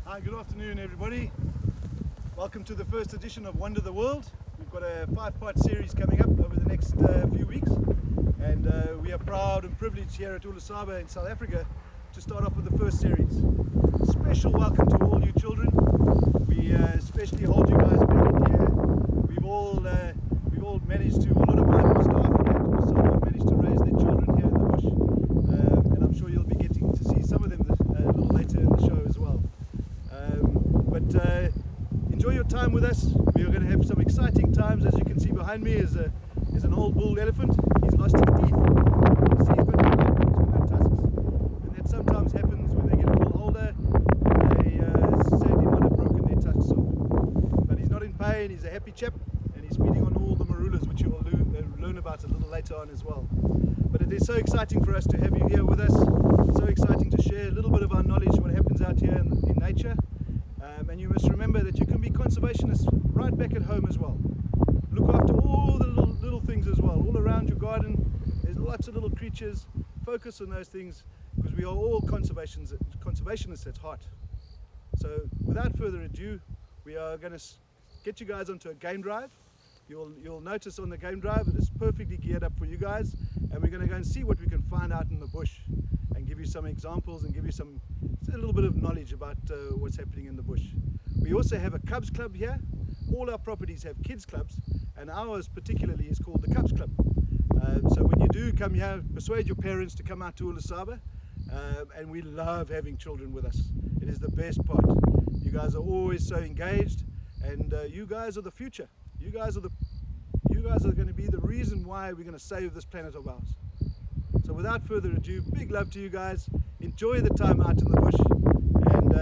Hi, good afternoon everybody. Welcome to the first edition of Wonder the World. We've got a 5-part series coming up over the next few weeks, and we are proud and privileged here at Ulusaba in South Africa to start off with the first series. Special welcome to all you children. We especially hold you guys back here. We've all managed to, a lot of my staff here at Ulusaba managed to raise their children here in the bush, and I'm sure you'll be getting to see some of them a little later in the show as well. Enjoy your time with us. We are going to have some exciting times. As you can see behind me is an old bull elephant. He's lost his teeth. You see, he's got no tusks, and that sometimes happens when they get a little older. They sadly might have broken their tusks off. But he's not in pain. He's a happy chap, and he's feeding on all the marulas, which you will learn about a little later on as well. But it is so exciting for us to have you here with us. So exciting to share a little bit of our knowledge, what happens out here in nature. And you must remember that you can be conservationists right back at home as well. Look after all the little things as well. All around your garden, there's lots of little creatures. Focus on those things, because we are all conservationists at heart. So without further ado, we are going to get you guys onto a game drive. You'll notice on the game drive it is perfectly geared up for you guys, and we're going to go and see what we can find out in the bush and give you some examples and give you a little bit of knowledge about what's happening in the bush. We also have a Cubs Club here. All our properties have kids clubs, and ours particularly is called the Cubs Club. So when you do come here, persuade your parents to come out to Ulusaba, and we love having children with us. It is the best part. You guys are always so engaged, and you guys are the future. You guys are going to be the reason why we're going to save this planet of ours. So without further ado, big love to you guys. Enjoy the time out in the bush, and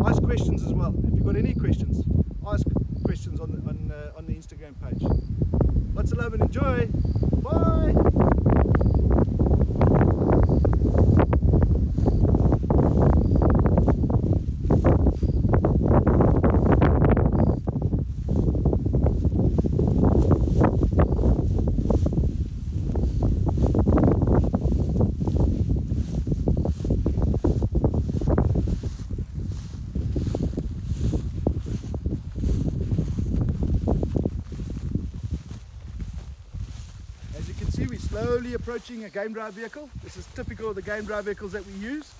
ask questions as well. If you've got any questions, ask questions on the Instagram page. Lots of love and enjoy. Bye. We're slowly approaching a game drive vehicle. This is typical of the game drive vehicles that we use.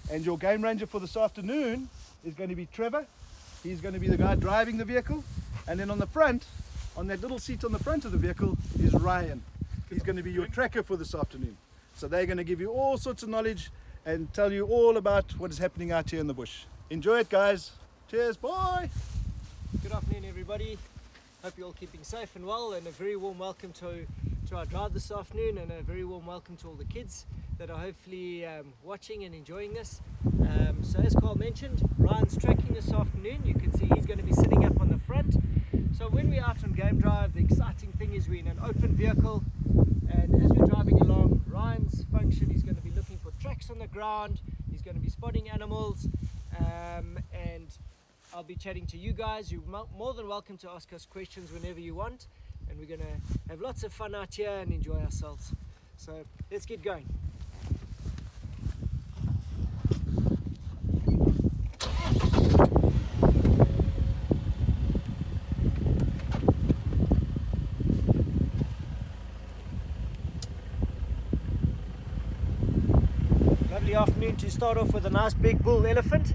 And your game ranger for this afternoon is going to be Trevor. He's going to be the guy driving the vehicle. And then on the front, on that little seat on the front of the vehicle, is Ryan. He's going to be your tracker for this afternoon. So they're going to give you all sorts of knowledge and tell you all about what is happening out here in the bush. Enjoy it, guys. Cheers, bye. Good afternoon, everybody. Hope you're all keeping safe and well, and a very warm welcome to our drive this afternoon, and a very warm welcome to all the kids that are hopefully watching and enjoying this. So as Carl mentioned, Ryan's tracking this afternoon. You can see he's going to be sitting up on the front. So when we're out on game drive, the exciting thing is we're in an open vehicle, and as we're driving along, Ryan's function is going to be looking for tracks on the ground. He's going to be spotting animals, and I'll be chatting to you guys. You're more than welcome to ask us questions whenever you want, and we're going to have lots of fun out here and enjoy ourselves. So let's get going. Lovely afternoon to start off with a nice big bull elephant.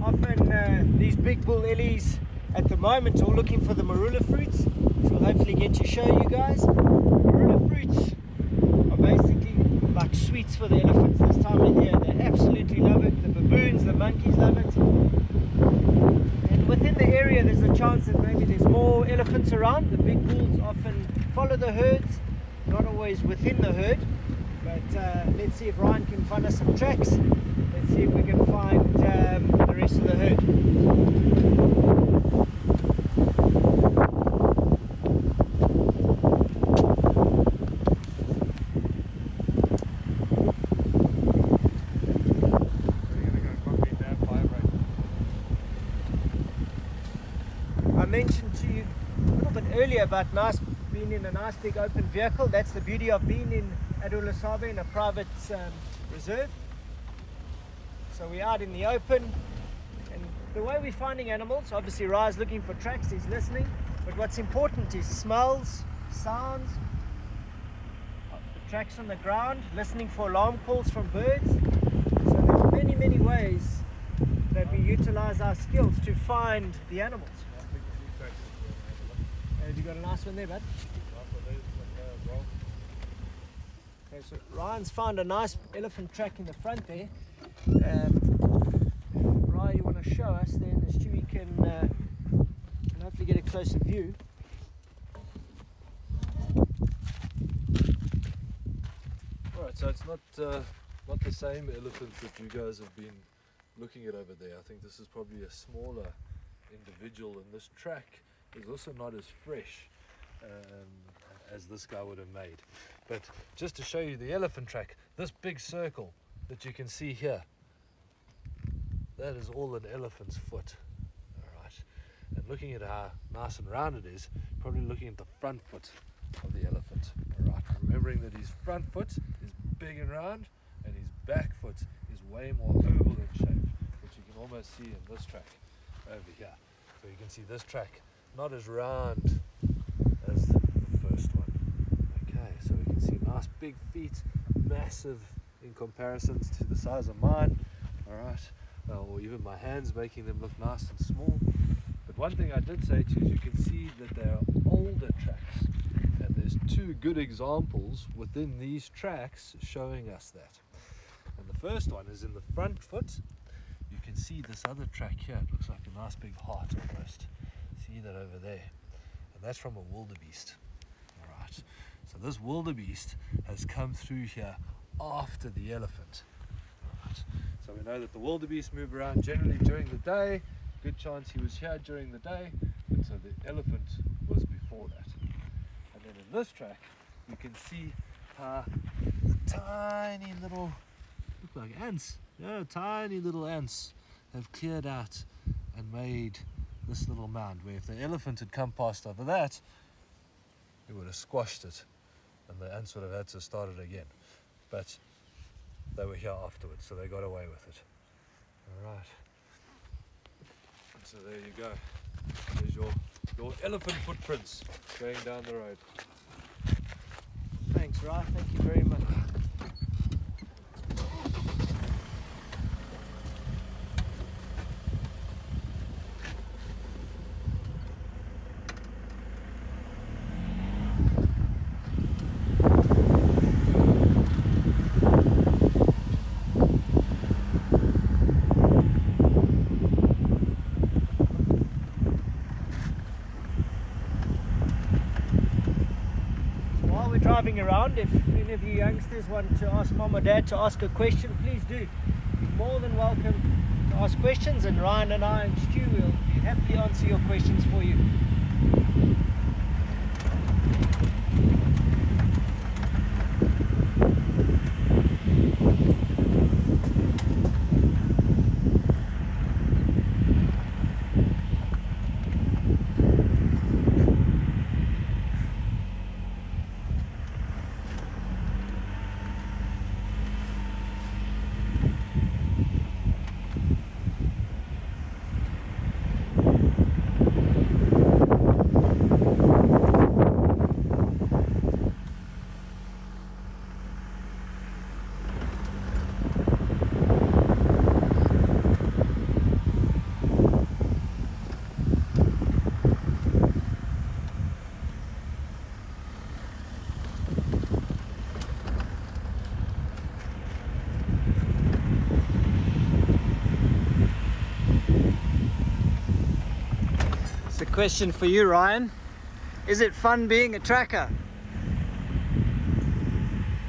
Often these big bull ellies at the moment are looking for the marula fruits, which will hopefully get to show you guys. Marula fruits are basically like sweets for the elephants this time of year. They absolutely love it. The baboons, the monkeys love it. And within the area there's a chance that maybe there's more elephants around. The big bulls often follow the herds, not always within the herd. But let's see if Ryan can find us some tracks. Let's see if we can find the rest of the herd. I mentioned to you a little bit earlier about being in a nice big open vehicle. That's the beauty of being at Ulusaba in a private reserve. So we're out in the open, and the way we're finding animals, obviously Ra's looking for tracks, he's listening, but what's important is smells, sounds, the tracks on the ground, listening for alarm calls from birds. So there are many, many ways that we utilize our skills to find the animals. Have you got a nice one there, bud? Okay, so Ryan's found a nice elephant track in the front there. Ryan, you want to show us then, as Stewie can hopefully get a closer view. Alright, so it's not the same elephant that you guys have been looking at over there. I think this is probably a smaller individual, and this track is also not as fresh as this guy would have made. But just to show you the elephant track, this big circle that you can see here, that is all an elephant's foot. Alright, and looking at how nice and round it is, probably looking at the front foot of the elephant. Alright, remembering that his front foot is big and round, and his back foot is way more oval in shape, which you can almost see in this track over here. So you can see this track not as round as the first one. Okay, so we can see nice big feet, massive in comparison to the size of mine. Alright, or even my hands, making them look nice and small. But one thing I did say to you is you can see that they are older tracks, and there's two good examples within these tracks showing us that. And the first one is in the front foot. You can see this other track here, it looks like a nice big heart almost. See that over there, and that's from a wildebeest. Alright, so this wildebeest has come through here after the elephant. Alright, so we know that the wildebeest move around generally during the day. Good chance he was here during the day, and so the elephant was before that. And then in this track you can see how the tiny little, look like ants, yeah, tiny little ants have cleared out and made this little mound, where if the elephant had come past over that, it would have squashed it and the ants would have had to start it again. But they were here afterwards, so they got away with it. Alright, so there you go. There's your elephant footprints going down the road. Thanks, Ryan, thank you very much. Driving around, if any of you youngsters want to ask mom or dad to ask a question, please do. You're more than welcome to ask questions, and Ryan and I and Stu will be happy to answer your questions for you. Question for you, Ryan. Is it fun being a tracker?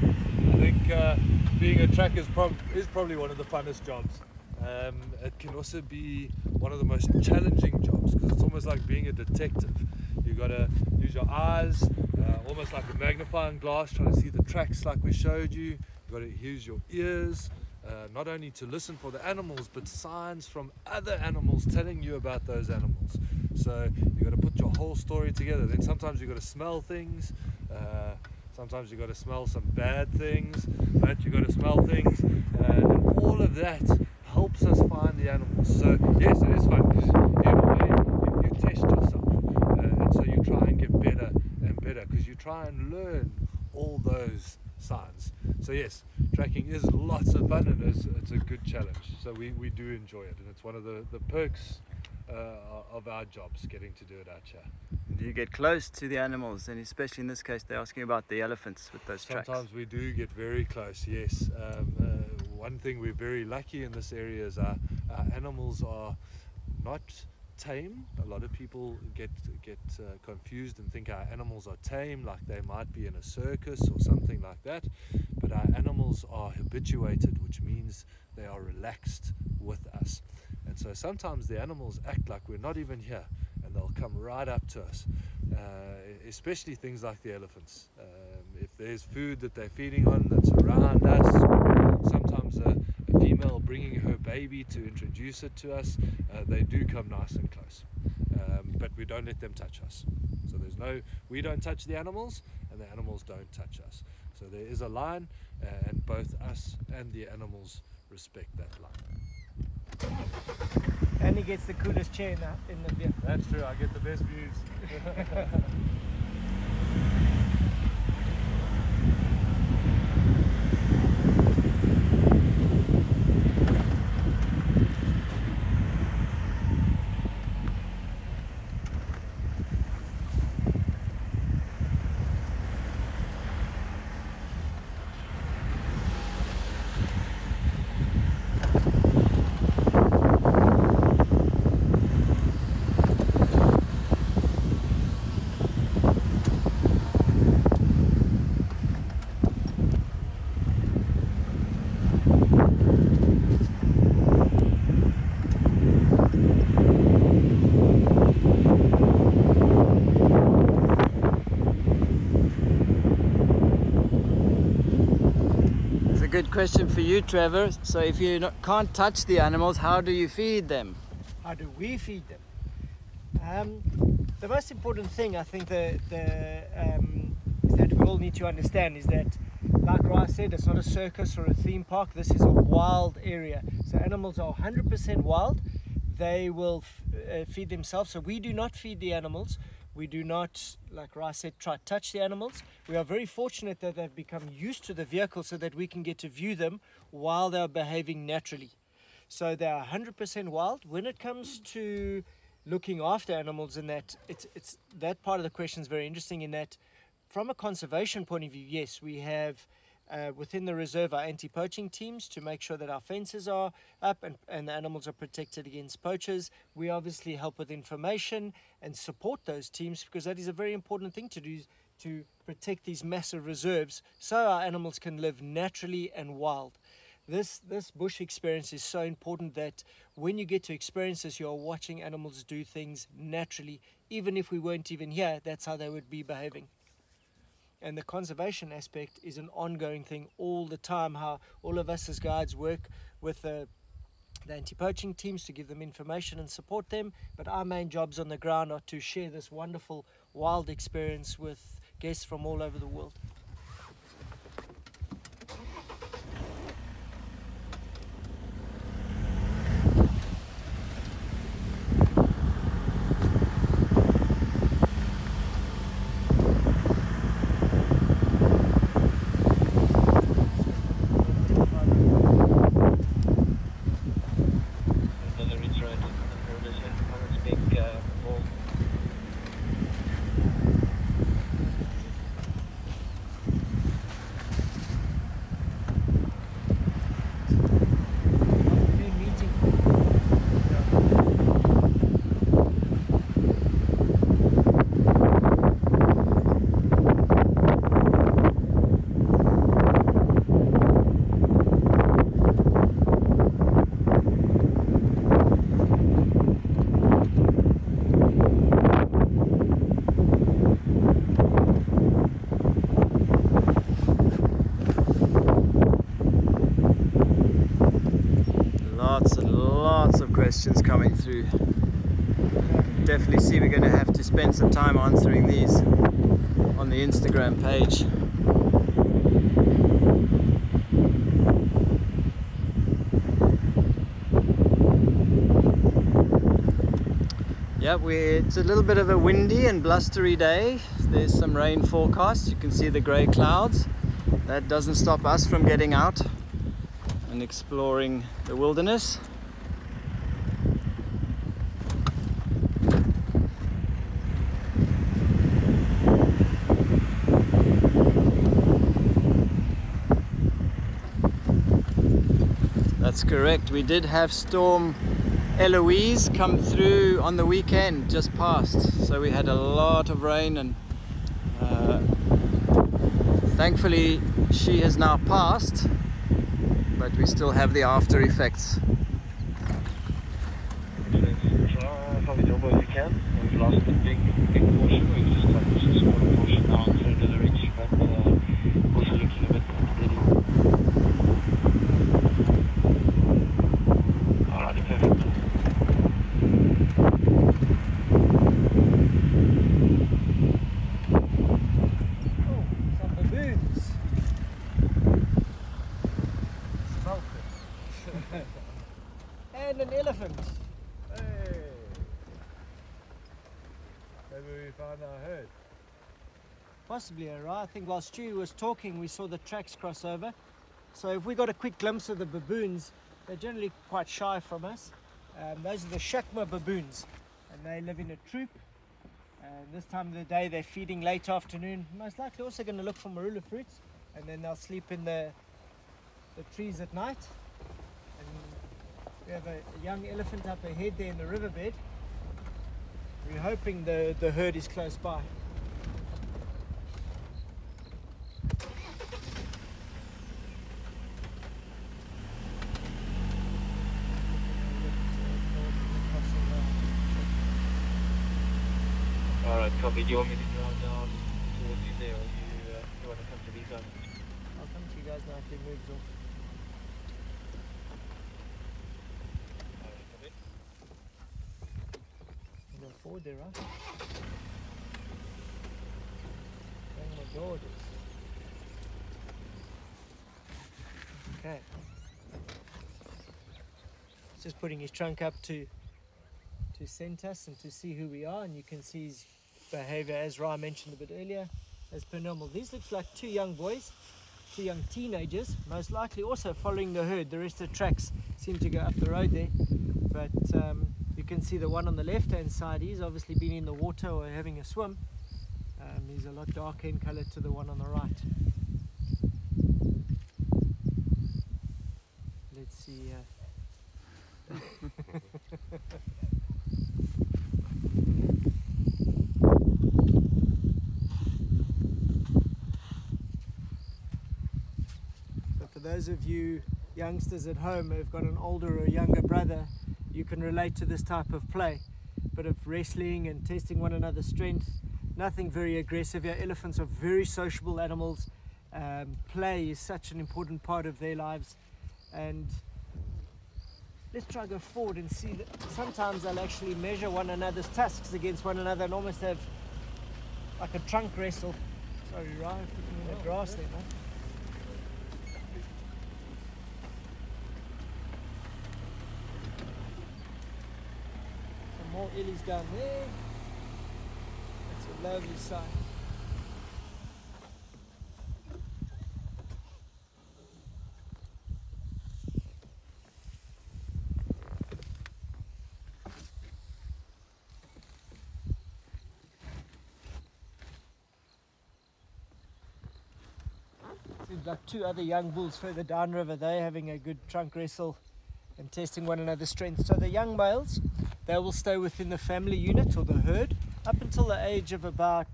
I think being a tracker is probably one of the funnest jobs. It can also be one of the most challenging jobs, because it's almost like being a detective. You've got to use your eyes, almost like a magnifying glass, trying to see the tracks like we showed you. You've got to use your ears, not only to listen for the animals, but signs from other animals telling you about those animals. So you've got to put your whole story together. Then sometimes you've got to smell things, sometimes you've got to smell some bad things, but you've got to smell things, and all of that helps us find the animals. So yes, it is fun because you test yourself, and so you try and get better and better because you try and learn all those signs. So yes, tracking is lots of fun, and it's a good challenge. So we do enjoy it, and it's one of the perks of our jobs, getting to do it out here. Do you get close to the animals, and especially in this case they're asking about the elephants with those tracks? Sometimes we do get very close, yes. One thing we're very lucky in this area is our animals are not tame. A lot of people get confused and think our animals are tame, like they might be in a circus or something like that, but our animals are habituated, which means they are relaxed with us. And so sometimes the animals act like we're not even here, and they'll come right up to us, especially things like the elephants. If there's food that they're feeding on that's around us, sometimes a female bringing her baby to introduce it to us, they do come nice and close, but we don't let them touch us. So we don't touch the animals, and the animals don't touch us. So there is a line, and both us and the animals respect that line. And he gets the coolest chair in the vehicle. That's true, I get the best views. Good question for you, Trevor. So if you can't touch the animals, how do you feed them? How do we feed them? The most important thing I think is that we all need to understand is that, like Rai said, it's not a circus or a theme park. This is a wild area. So animals are 100% wild. They will feed themselves. So we do not feed the animals. We do not, like Rai said, try to touch the animals. We are very fortunate that they've become used to the vehicle so that we can get to view them while they're behaving naturally. So they are 100% wild. When it comes to looking after animals, and that it's that part of the question is very interesting in that from a conservation point of view, yes, we have within the reserve our anti-poaching teams to make sure that our fences are up and the animals are protected against poachers. We obviously help with information and support those teams because that is a very important thing to do, to protect these massive reserves so our animals can live naturally and wild. This bush experience is so important that when you get to experience this, you're watching animals do things naturally. Even if we weren't even here, that's how they would be behaving. And the conservation aspect is an ongoing thing all the time, how all of us as guides work with the anti-poaching teams to give them information and support them. But our main jobs on the ground are to share this wonderful wild experience with guests from all over the world. Lots of questions coming through. Definitely see we're going to have to spend some time answering these on the Instagram page. Yeah, it's a little bit of a windy and blustery day. There's some rain forecast. You can see the grey clouds. That doesn't stop us from getting out and exploring the wilderness. That's correct. We did have Storm Eloise come through on the weekend just past, so we had a lot of rain, and thankfully she has now passed, but we still have the after effects. Probably double if you can. We've lost a big portion. We've just got a small portion now further the ridge, but also looking a bit steady. Alright, perfect. Oh, some baboons. And an elephant. Hey! Maybe we found our herd. Possibly, right? I think while Stu was talking, we saw the tracks cross over. So if we got a quick glimpse of the baboons, they're generally quite shy from us. Those are the Shakma baboons, and they live in a troop. And this time of the day, they're feeding late afternoon. Most likely also going to look for marula fruits, and then they'll sleep in the trees at night. And we have a young elephant up ahead there in the riverbed. We're hoping the herd is close by. Alright, copy. Do you want me to drive down towards you there, or you want to come to these guys? I'll come to you guys now if it moves off. Alright, copy. Go forward there, right? Oh my god. Okay. He's just putting his trunk up to scent us and to see who we are, and you can see his behavior, as Ra mentioned a bit earlier, as per normal. These looks like two young boys, two young teenagers, most likely also following the herd. The rest of the tracks seem to go up the road there, but you can see the one on the left hand side, he's obviously been in the water or having a swim. He's a lot darker in color to the one on the right. Let's see So for those of you youngsters at home who've got an older or younger brother, you can relate to this type of play. Bit of wrestling and testing one another's strength. Nothing very aggressive here. Elephants are very sociable animals. Play is such an important part of their lives. And let's try to go forward and see that sometimes they'll actually measure one another's tusks against one another and almost have like a trunk wrestle. Sorry, Ryan, putting in the grass there, man. Some more illies down there. That's a lovely sight. Seems like two other young bulls further downriver. They're having a good trunk wrestle and testing one another's strength. So the young males, they will stay within the family unit or the herd up until the age of about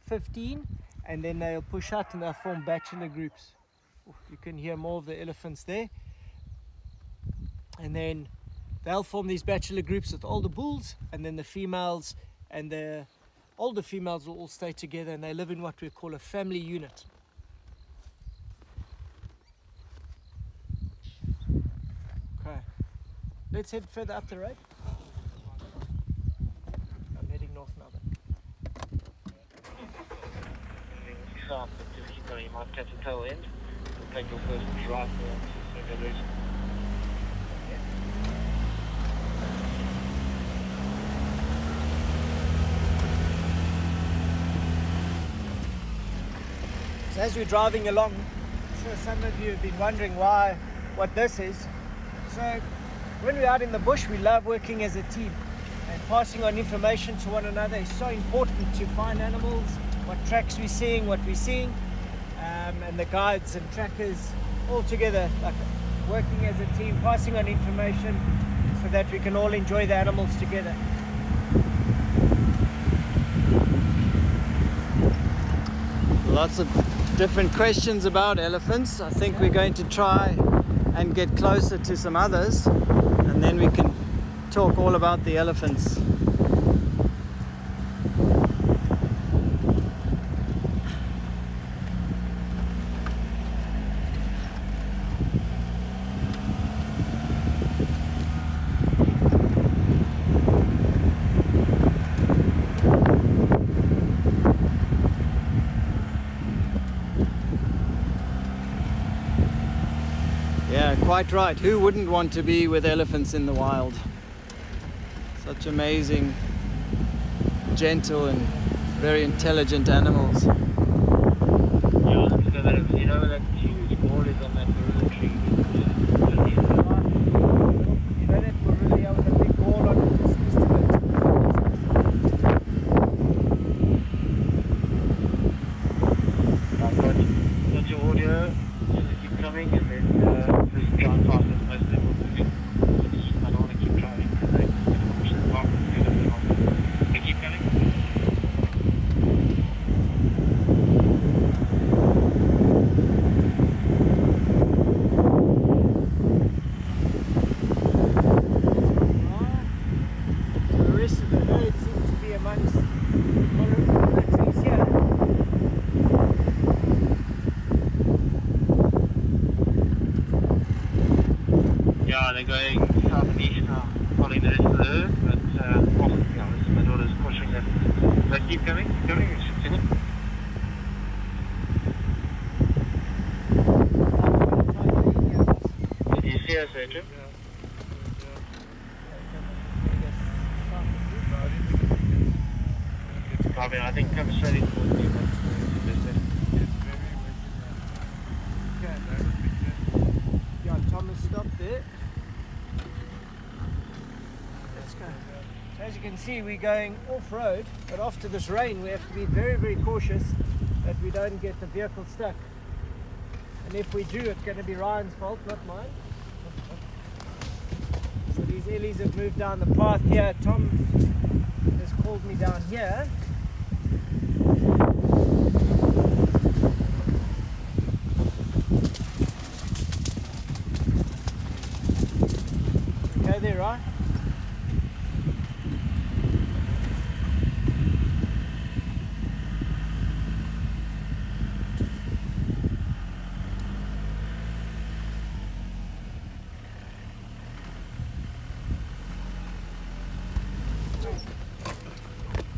15, and then they'll push out and they'll form bachelor groups. You can hear more of the elephants there. And then they'll form these bachelor groups with older bulls, and then the females and the older females will all stay together, and they live in what we call a family unit. Okay, let's head further up the road. I'm heading north now then. You might catch a tail end. We'll take your first right there. as we're driving along, I'm sure some of you have been wondering what this is. So when we're out in the bush, we love working as a team, and passing on information to one another is so important to find animals, what tracks we're seeing, what we're seeing, and the guides and trackers all together, like working as a team, passing on information so that we can all enjoy the animals together. Lots of different questions about elephants. I think we're going to try and get closer to some others, and then we can talk all about the elephants. Yeah, quite right. Who wouldn't want to be with elephants in the wild? Such amazing, gentle and very intelligent animals. Yeah, let's go there. You know that huge ball is on that gorilla tree? You know that gorilla with a big ball on it, just east of it. I've got your audio, just keep coming, and then just drive past as most of them will moving. I don't want to keep driving because they're going to push the park and do everything else. They keep coming. So the rest of the herd seems to be amongst the trees here. Yeah, they're going south and east now, following the rest of the herd, but yeah, this is my daughter's pushing them. So keep coming, you should see them. Did you see us, Adrian? I mean, I think come straight in towards me, but Yeah, Thomas stopped there. Let's go. So as you can see, we're going off-road, but after this rain we have to be very, very cautious that we don't get the vehicle stuck. And if we do, it's going to be Ryan's fault, not mine. So these Ellies have moved down the path here. Tom has called me down here. Okay there, right?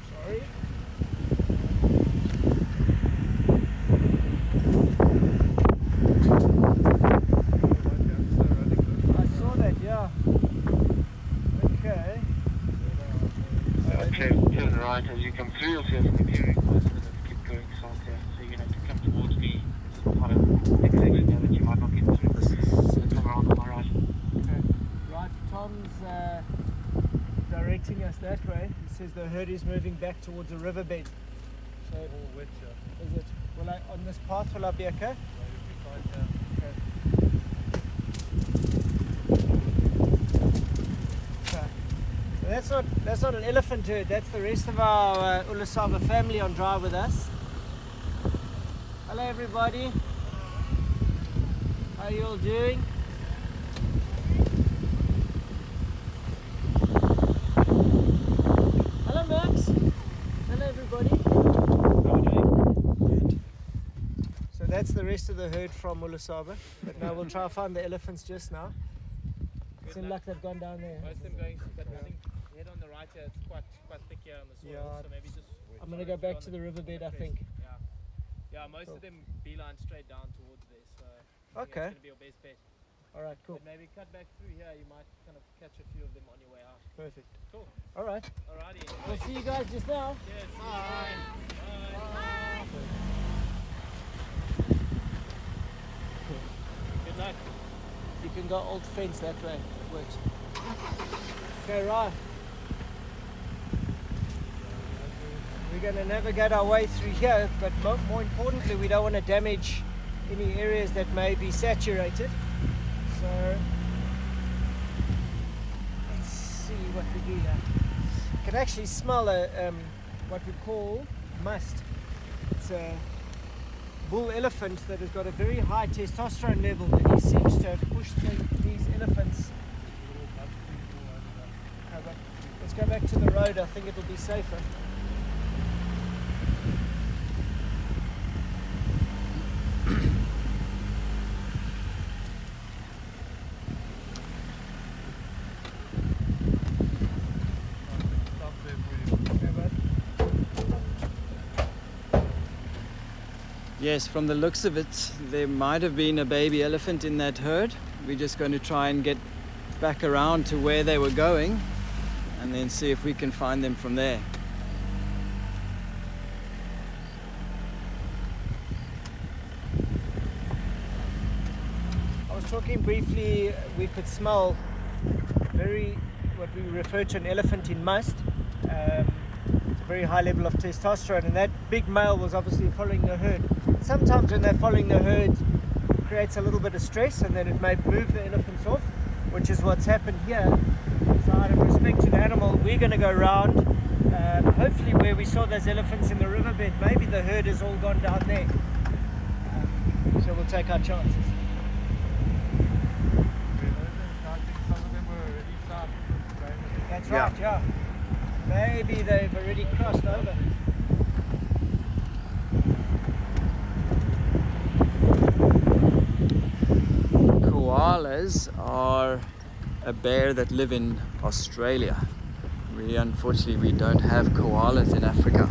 Sorry. I saw that, yeah. Okay. turn right as you come through, you'll see us in the clearing. Let's keep going south here. So you're going to have to come towards me. There's quite a big section here that you might not get through. So come around on my right. Okay. Right, Tom's directing us that way. He says the herd is moving back towards the riverbed. So, All wet here. is it? Will I, on this path, will I be okay? Yeah, you'll be fine here. Okay. Okay. So that's not an elephant herd. That's the rest of our Ulusaba family on drive with us. Hello, everybody. How are you all doing? Hello, Max. Hello, everybody. How are you doing? Good. So that's the rest of the herd from Ulusaba. But now we'll try to find the elephants just now. Seems like they've gone down there. Most of them going, but I think head on the right here, it's quite thick here on the soil, Yeah. so maybe just... I'm going to go back to the riverbed, I think. Yeah, yeah, most of them beeline straight down towards there, so I think Okay. it's going to be your best bet. Alright, cool. But maybe cut back through here, you might kind of catch a few of them on your way out. Perfect. Cool. Alright. Alrighty. We'll see you guys just now. Cheers. Bye. Bye. back. You can go old fence that way. It works. Okay, right. We're going to navigate our way through here, but more importantly, we don't want to damage any areas that may be saturated. So let's see what we do here. You can actually smell what we call must. It's a bull elephant that has got a very high testosterone level, and he seems to have pushed these elephants. Okay, let's go back to the road. I think it'll be safer. Yes, from the looks of it, there might have been a baby elephant in that herd. We're just going to try and get back around to where they were going and then see if we can find them from there. I was talking briefly, we could smell what we refer to an elephant in must. It's a very high level of testosterone, and that big male was obviously following the herd. Sometimes when they're following the herd, it creates a little bit of stress, and then it may move the elephants off, which is what's happened here. So out of respect to the animal, we're going to go round, hopefully where we saw those elephants in the riverbed. Maybe the herd has all gone down there. So we'll take our chances. That's right, yeah. Maybe they've already crossed over. Koalas are a bear that live in Australia. Unfortunately, we don't have koalas in Africa.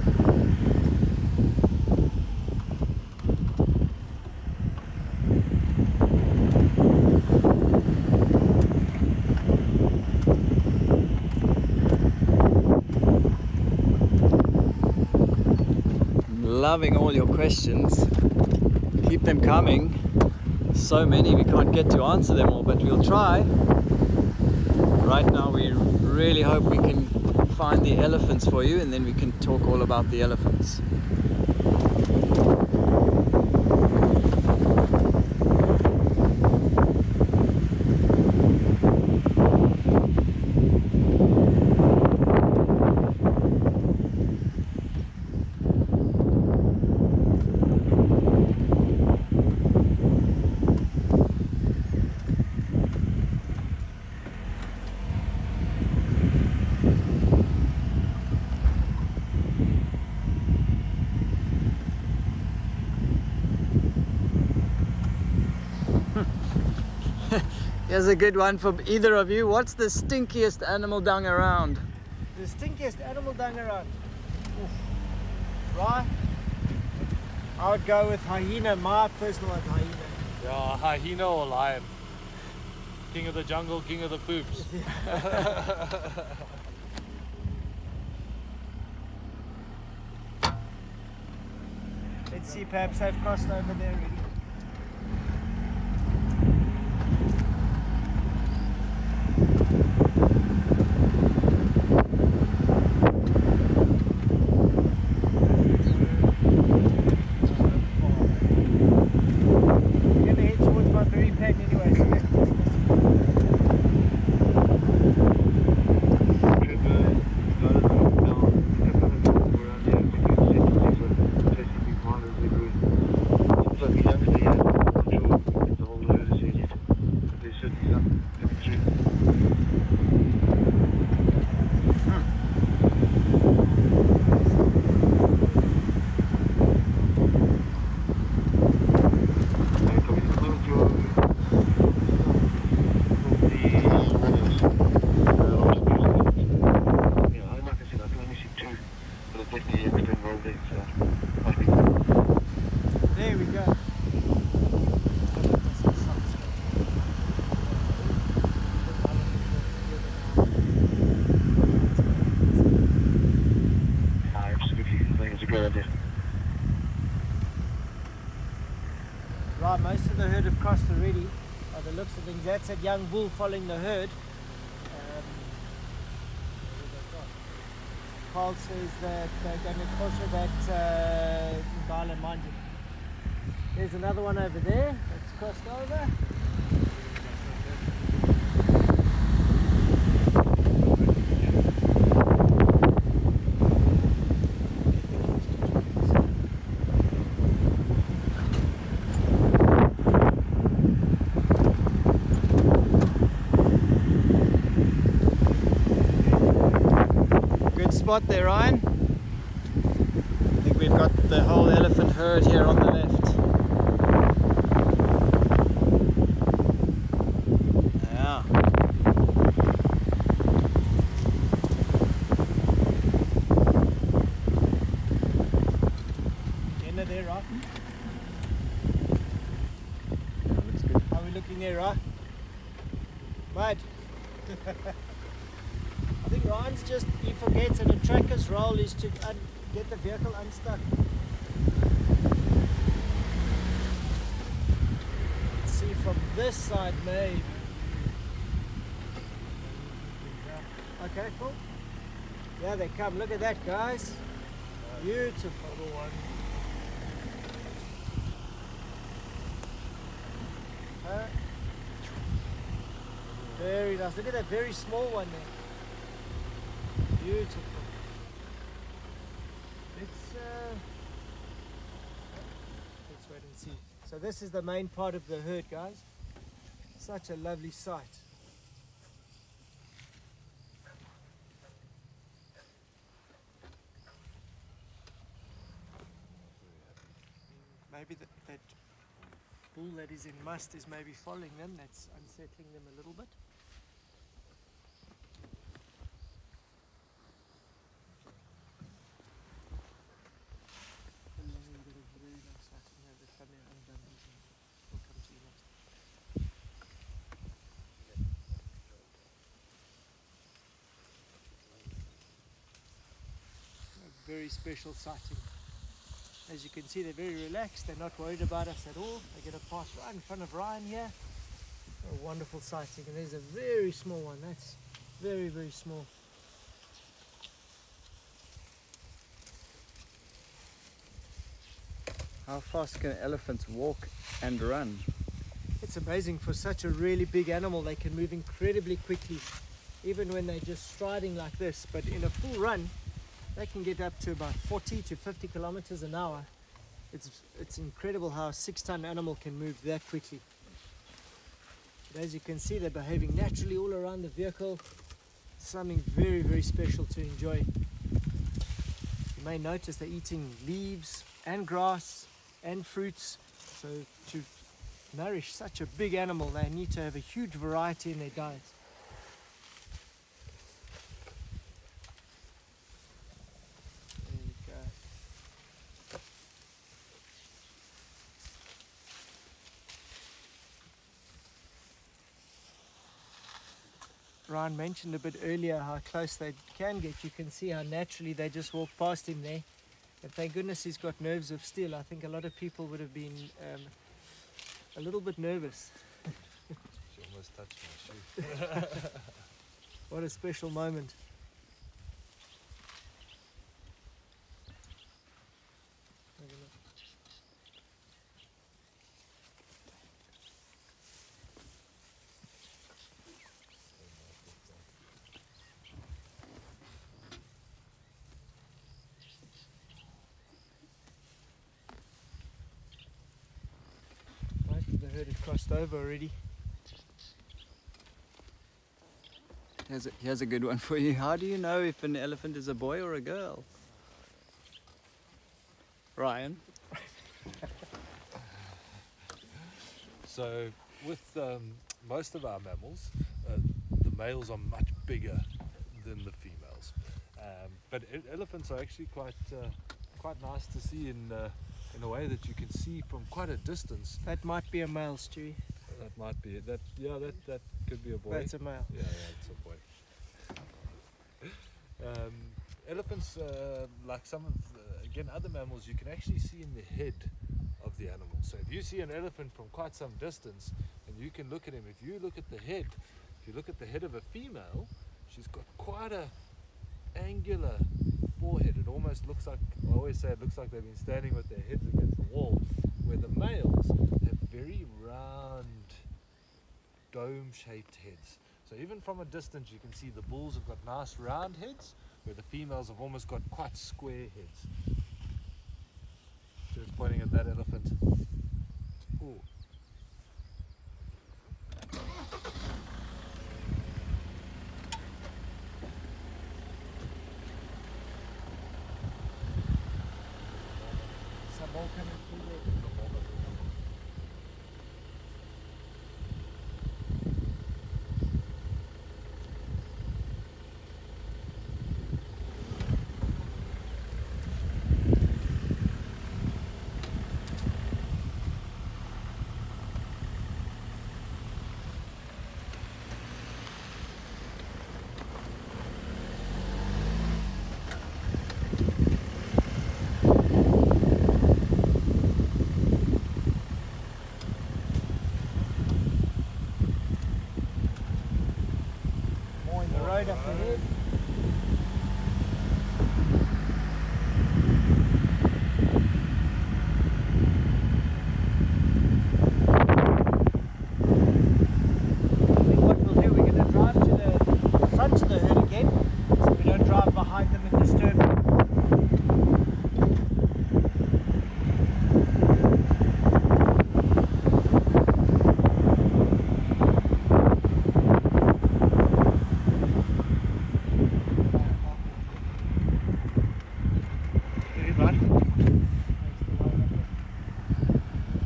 Loving all your questions. Keep them coming. So many, we can't get to answer them all, but we'll try. Right now we really hope we can find the elephants for you, and then we can talk all about the elephants. Here's a good one for either of you. What's the stinkiest animal dung around? The stinkiest animal dung around? Oof. Right? I would go with hyena. My personal one, hyena. Yeah, hyena or lion. King of the jungle, king of the poops. Let's see, perhaps they've crossed over there already. There we go. Absolutely, I think it's a great idea. Right, most of the herd have crossed already. looks of things. That's that young bull following the herd. Carl says that they're going to push that Ngala Manji. There's another one over there that's crossed over. Spot there, Ryan. I think we've got the whole elephant herd here on the left. Yeah. End of there, right? Yeah, looks good. How are we looking there, right? Mate. I think Ryan's just, he forgets that a tracker's role is to get the vehicle unstuck. Let's see from this side maybe. Okay, cool. Yeah, they come. Look at that, guys. Beautiful one. Very nice. Look at that very small one there. Beautiful. Let's wait and see. So this is the main part of the herd, guys. Such a lovely sight. Maybe that bull that is in must is maybe following them. That's unsettling them a little bit. Very special sighting. As you can see, they're very relaxed. They're not worried about us at all. They're going to pass right in front of Ryan here. A wonderful sighting. And there's a very small one. That's very, very small. How fast can elephants walk and run? It's amazing. For such a really big animal, they can move incredibly quickly, even when they're just striding like this. But in a full run, they can get up to about 40 to 50 kilometers an hour. It's incredible how a 6-ton animal can move that quickly. But as you can see, they're behaving naturally all around the vehicle. Something very, very special to enjoy. You may notice they're eating leaves and grass and fruits. So to nourish such a big animal, they need to have a huge variety in their diet. Ryan mentioned a bit earlier how close they can get. You can see how naturally they just walk past him there. And thank goodness he's got nerves of steel. I think a lot of people would have been a little bit nervous. She almost touched my shoe. What a special moment. The herd had crossed over already. Here's a good one for you. How do you know if an elephant is a boy or a girl? Ryan? So with most of our mammals, the males are much bigger than the females. But elephants are actually quite nice to see in a way that you can see from quite a distance. That might be a male, Stewie. That might be that. Yeah, that could be a boy. That's a male. Yeah, it's a boy. Elephants, like some of again other mammals, you can actually see in the head of the animal. So if you see an elephant from quite some distance and And you can look at him. If you look at the head, if you look at the head of a female, she's got quite a angular forehead. It almost looks like, I always say it looks like they've been standing with their heads against the wall, where the males have very round, dome-shaped heads. So even from a distance you can see the bulls have got nice round heads, where the females have almost got quite square heads. Just pointing at that elephant. Ooh. Some more coming through there. Right up ahead. I think what we'll do, we're going to drive to the front of the herd again, so we don't drive behind them and disturb them.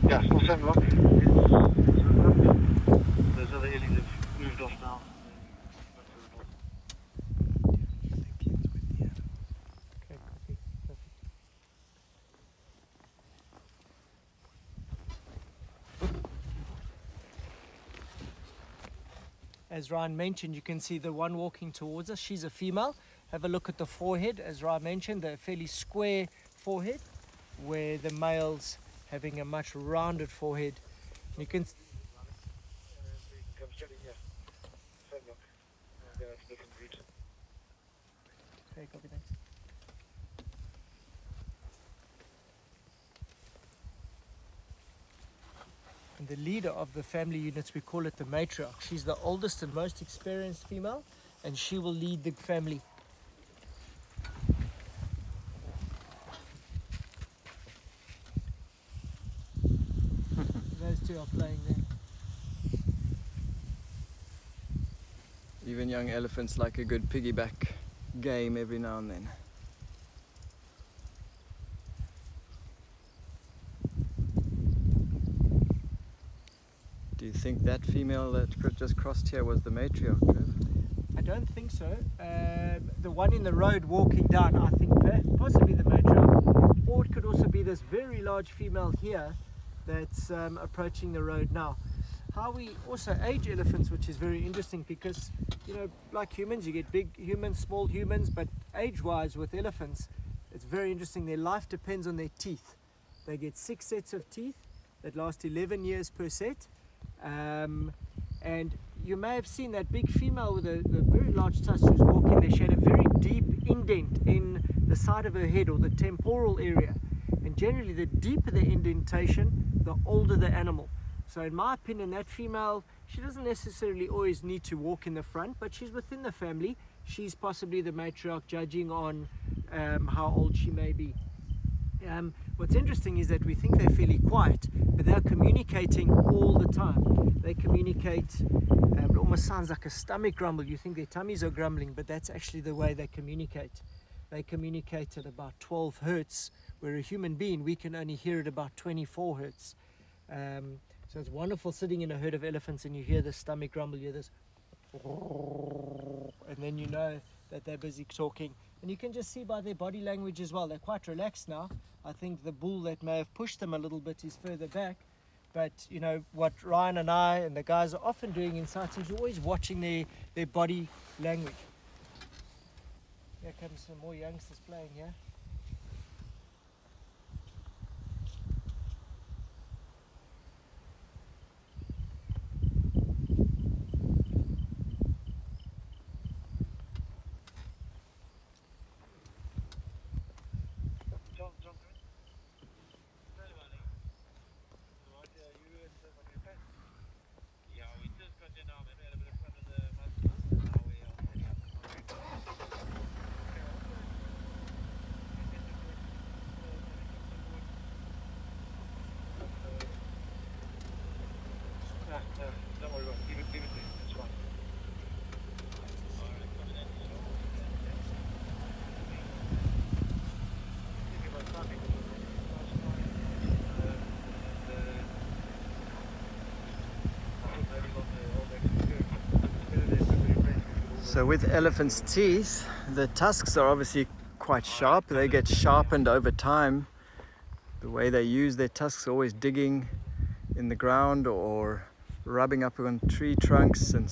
Yeah, still same lock. Those other ellies have moved off now. Okay, copy. Perfect. As Ryan mentioned, you can see the one walking towards us. She's a female. Have a look at the forehead. As Ryan mentioned, the fairly square forehead, where the males having a much rounded forehead. You can Come straight in here. Same lock. Yeah, it's a different route. okay, copy, thanks. And the leader of the family units, we call it the matriarch. She's the oldest and most experienced female, and she will lead the family. Those two are playing there. Even young elephants like a good piggyback game every now and then. Do you think that female that just crossed here was the matriarch, Trev? I don't think so. The one in the road walking down, I think possibly the matriarch. Or it could also be this very large female here that's approaching the road now. How we also age elephants, which is very interesting because, you know, like humans, you get big humans, small humans, but age-wise with elephants, it's very interesting. Their life depends on their teeth. They get 6 sets of teeth that last 11 years per set. And you may have seen that big female with the very large tusks who's walking there. She had a very deep indent in the side of her head, or the temporal area. And generally, the deeper the indentation, the older the animal. So in my opinion, that female, she doesn't necessarily always need to walk in the front, but she's within the family. She's possibly the matriarch, judging on how old she may be. What's interesting is that we think they're fairly quiet, but they're communicating all the time. They communicate, it almost sounds like a stomach grumble. You think their tummies are grumbling, but that's actually the way they communicate. They communicate at about 12 hertz, where a human being, we can only hear at about 24 hertz. So it's wonderful sitting in a herd of elephants and you hear the stomach grumble, you hear this, and then you know that they're busy talking. And you can just see by their body language as well, they're quite relaxed now. I think the bull that may have pushed them a little bit is further back. But you know, what Ryan and I and the guys are often doing in sites is always watching their body language. Here comes some more youngsters playing here. So with elephants' teeth, the tusks are obviously quite sharp. They get sharpened over time. The way they use their tusks, always digging in the ground or rubbing up on tree trunks and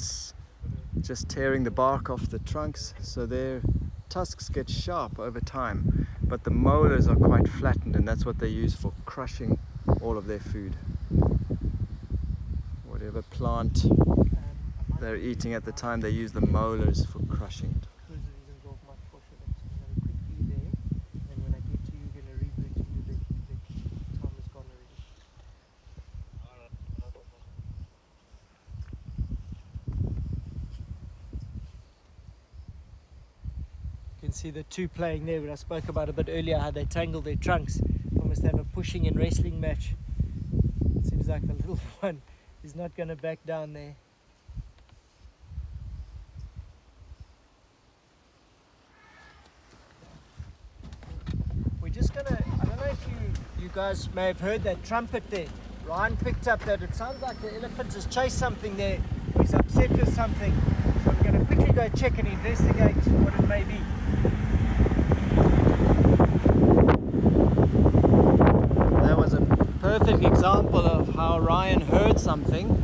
just tearing the bark off the trunks. So their tusks get sharp over time, but the molars are quite flattened, and that's what they use for crushing all of their food. Whatever plant they're eating at the time, they use the molars for crushing it. You can see the two playing there, but I spoke about a bit earlier how they tangle their trunks, almost have a pushing and wrestling match. It seems like the little one is not going to back down there. We're just going to, I don't know if you guys may have heard that trumpet there. Ryan picked up that it sounds like the elephant has chased something there, or he's upset with something. So we're going to quickly go check and investigate what it may be. That was a perfect example of how Ryan heard something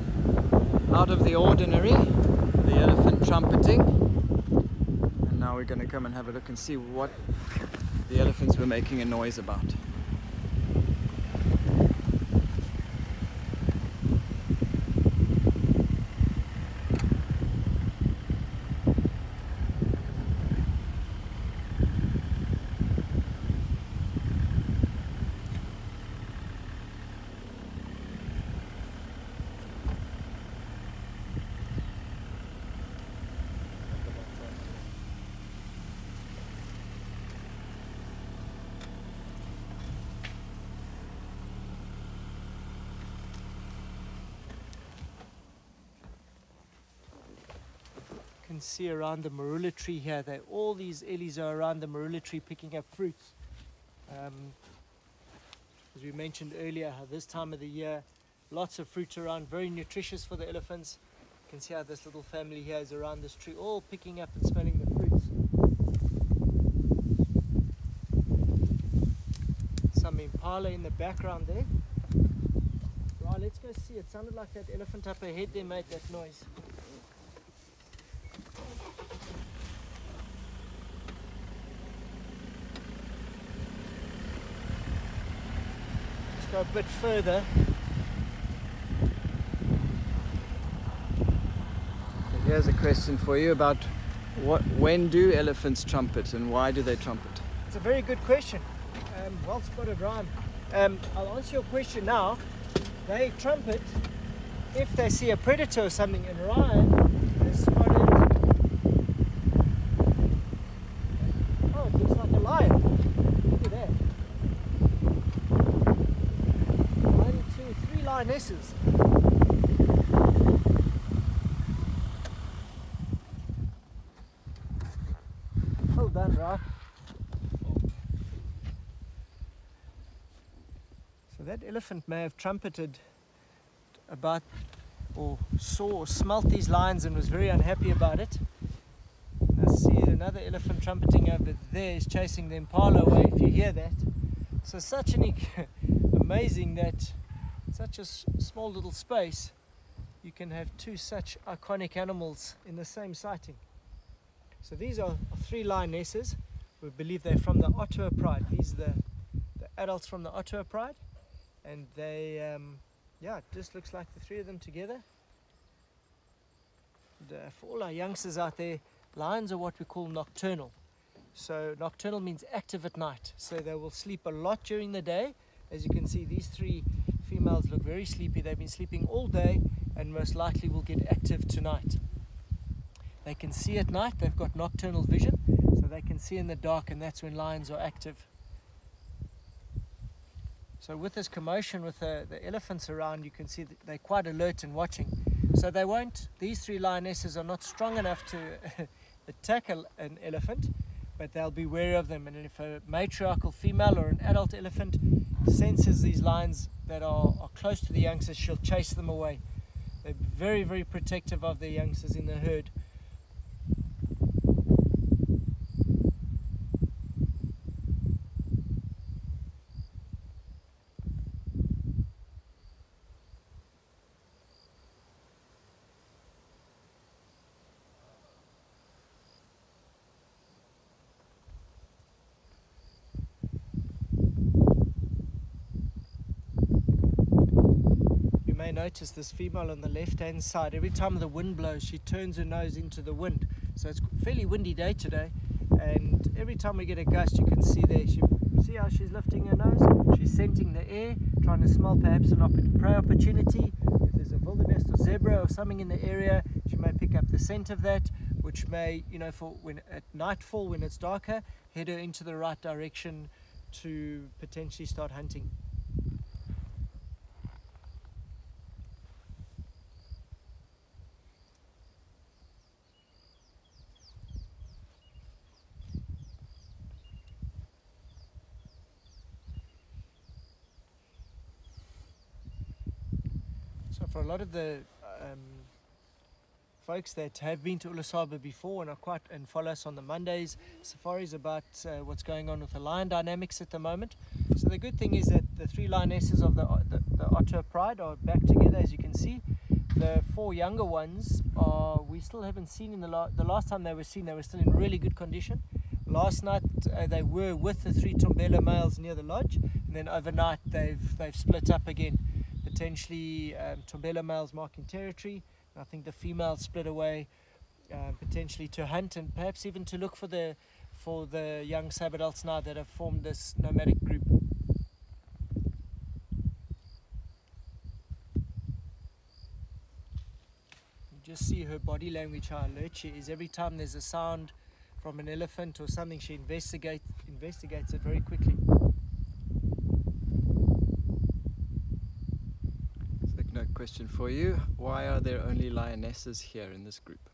out of the ordinary, the elephant trumpeting. And now we're going to come and have a look and see what the elephants were making a noise about. Can see around the marula tree here, all these ellies are around the marula tree picking up fruits. As we mentioned earlier, how this time of the year, lots of fruit around, very nutritious for the elephants. You can see how this little family here is around this tree, all picking up and smelling the fruits. Some impala in the background there. Right, let's go see. It sounded like that elephant up ahead there made that noise. Go a bit further. Here's a question for you about when do elephants trumpet and why do they trumpet? It's a very good question. Well spotted, Ryan. I'll answer your question now. They trumpet if they see a predator or something, and Ryan has spotted, oh, it looks like a lion. Look at that. 1, 2, 3 lionesses. Well done, Ryan. So that elephant may have trumpeted about, or saw or smelt these lions and was very unhappy about it. I see another elephant trumpeting over there, is chasing the impala away, if you hear that. So such an amazing that in such a small little space you can have two such iconic animals in the same sighting. So these are 3 lionesses. We believe they're from the Ottawa Pride. These are the adults from the Ottawa Pride, and they yeah, it just looks like the 3 of them together. And, for all our youngsters out there, lions are what we call nocturnal. So nocturnal means active at night. So they will sleep a lot during the day. As you can see, these 3 females look very sleepy. They've been sleeping all day and most likely will get active tonight. They can see at night. They've got nocturnal vision, so they can see in the dark, and that's when lions are active. So with this commotion with the elephants around, you can see that they're quite alert and watching. So they won't, these 3 lionesses are not strong enough to attack an elephant, but they'll be wary of them. And if a matriarchal female or an adult elephant senses these lions that are close to the youngsters, she'll chase them away. They're very, very protective of their youngsters in the herd. may notice this female on the left hand side, every time the wind blows she turns her nose into the wind. So it's a fairly windy day today, and every time we get a gust you can see there, see how she's lifting her nose? She's scenting the air, trying to smell perhaps an prey opportunity. If there's a wildebeest or zebra or something in the area, she may pick up the scent of that, which may, you know, for when at nightfall when it's darker, head her into the right direction to potentially start hunting. So for a lot of the folks that have been to Ulusaba before and follow us on the Mondays safaris about what's going on with the lion dynamics at the moment. So the good thing is that the 3 lionesses of the Otter Pride are back together, as you can see. The 4 younger ones we still haven't seen. The last time they were seen, they were still in really good condition. Last night they were with the 3 Tombela males near the lodge, and then overnight they've split up again. Potentially Tombela males marking territory. I think the females split away potentially to hunt and perhaps even to look for the young sub-adults now that have formed this nomadic group. You just see her body language, how alert she is. Every time there's a sound from an elephant or something, she investigates it very quickly. No question for you. Why are there only lionesses here in this group?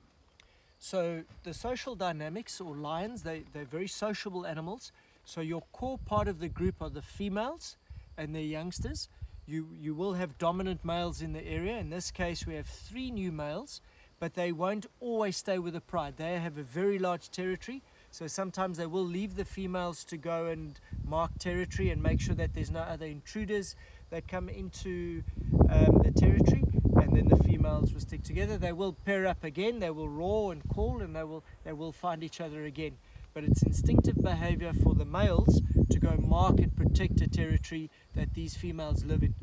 So the social dynamics, or lions, they're very sociable animals. So your core part of the group are the females and their youngsters. You will have dominant males in the area. In this case we have 3 new males, but they won't always stay with the pride. They have a very large territory, so sometimes they will leave the females to go and mark territory and make sure that there's no other intruders that come into the territory, and then the females will stick together. They will pair up again, they will roar and call, and they will find each other again. But it's instinctive behavior for the males to go mark and protect a territory that these females live in.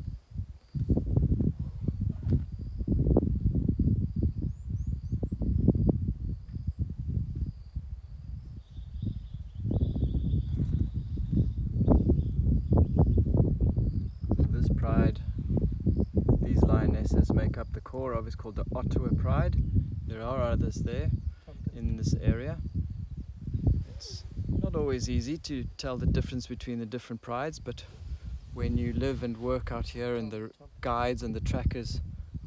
These lionesses make up the core of, it's called the Ottawa Pride. There are others there in this area. It's not always easy to tell the difference between the different prides, but when you live and work out here and the guides and the trackers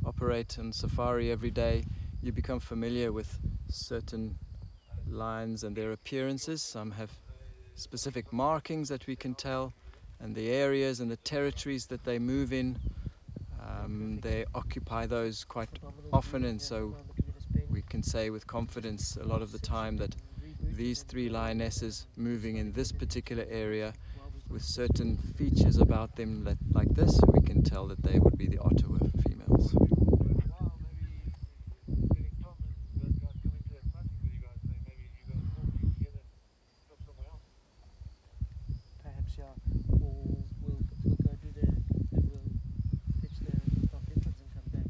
operate on safari every day, you become familiar with certain lions and their appearances. Some have specific markings that we can tell, and the areas and the territories that they move in, they occupy those quite often, and so we can say with confidence a lot of the time that these 3 lionesses moving in this particular area with certain features about them that, like this, we can tell that they would be the Ottawa females. Perhaps, yeah, or we'll go do we'll fetch the stock leopards and come back.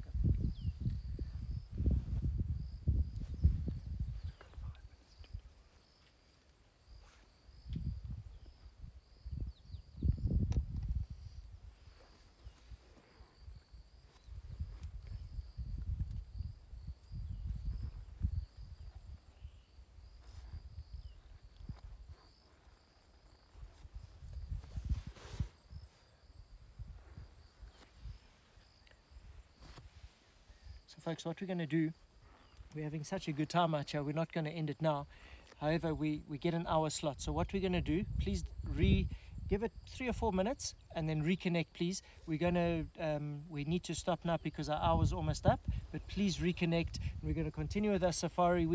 So folks, what we're going to do, we're having such a good time out here, we're not going to end it now. However, we get an hour slot. So what we're going to do, please give it 3 or 4 minutes and then reconnect, please. We're going to, we need to stop now because our hour's almost up, but please reconnect. We're going to continue with our safari.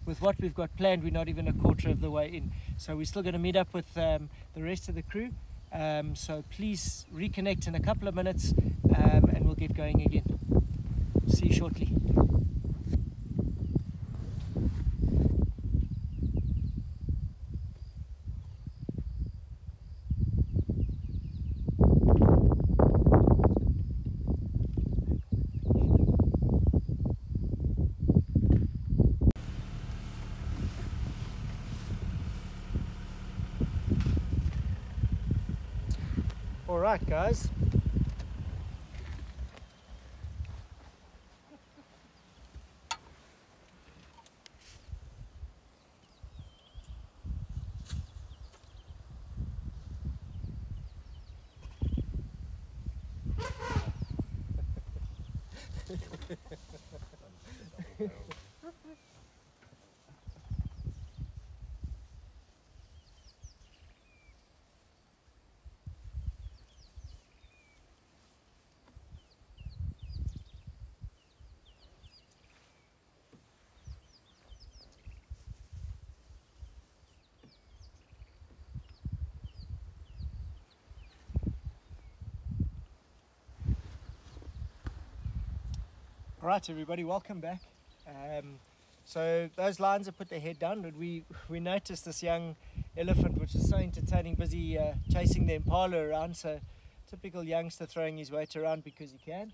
With what we've got planned, we're not even a quarter of the way in. So we're still going to meet up with the rest of the crew. So please reconnect in a couple of minutes and we'll get going again. See you shortly. All right, guys. All right, everybody, welcome back. So those lions have put their head down, but we noticed this young elephant, which is so entertaining, busy chasing the impala around. So typical youngster throwing his weight around because he can.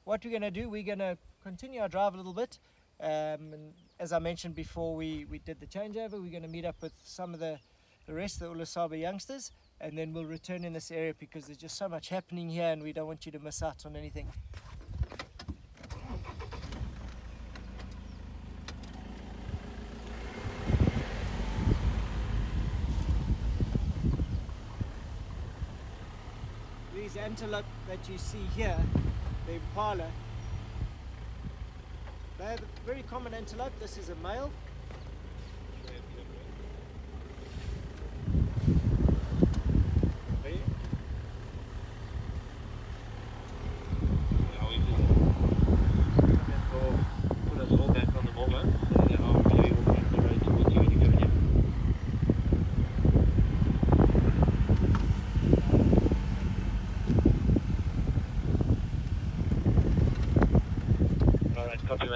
What we're going to do, we're going to continue our drive a little bit. And as I mentioned before, we did the changeover. We're going to meet up with some of the rest of the Ulusaba youngsters, and then we'll return in this area because there's just so much happening here and we don't want you to miss out on anything. These antelope that you see here, the impala, they're the very common antelope. This is a male.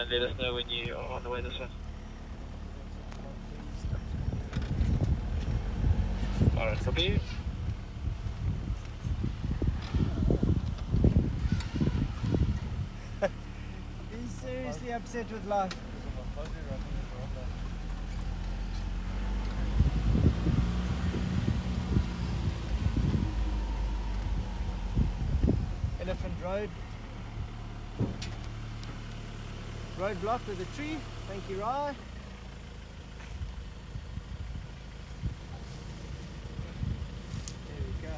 Let us know when you are on the way this way. Alright, copy. He's seriously upset with life. Elephant Road. Roadblock with a tree. Thank you, Rye. There we go.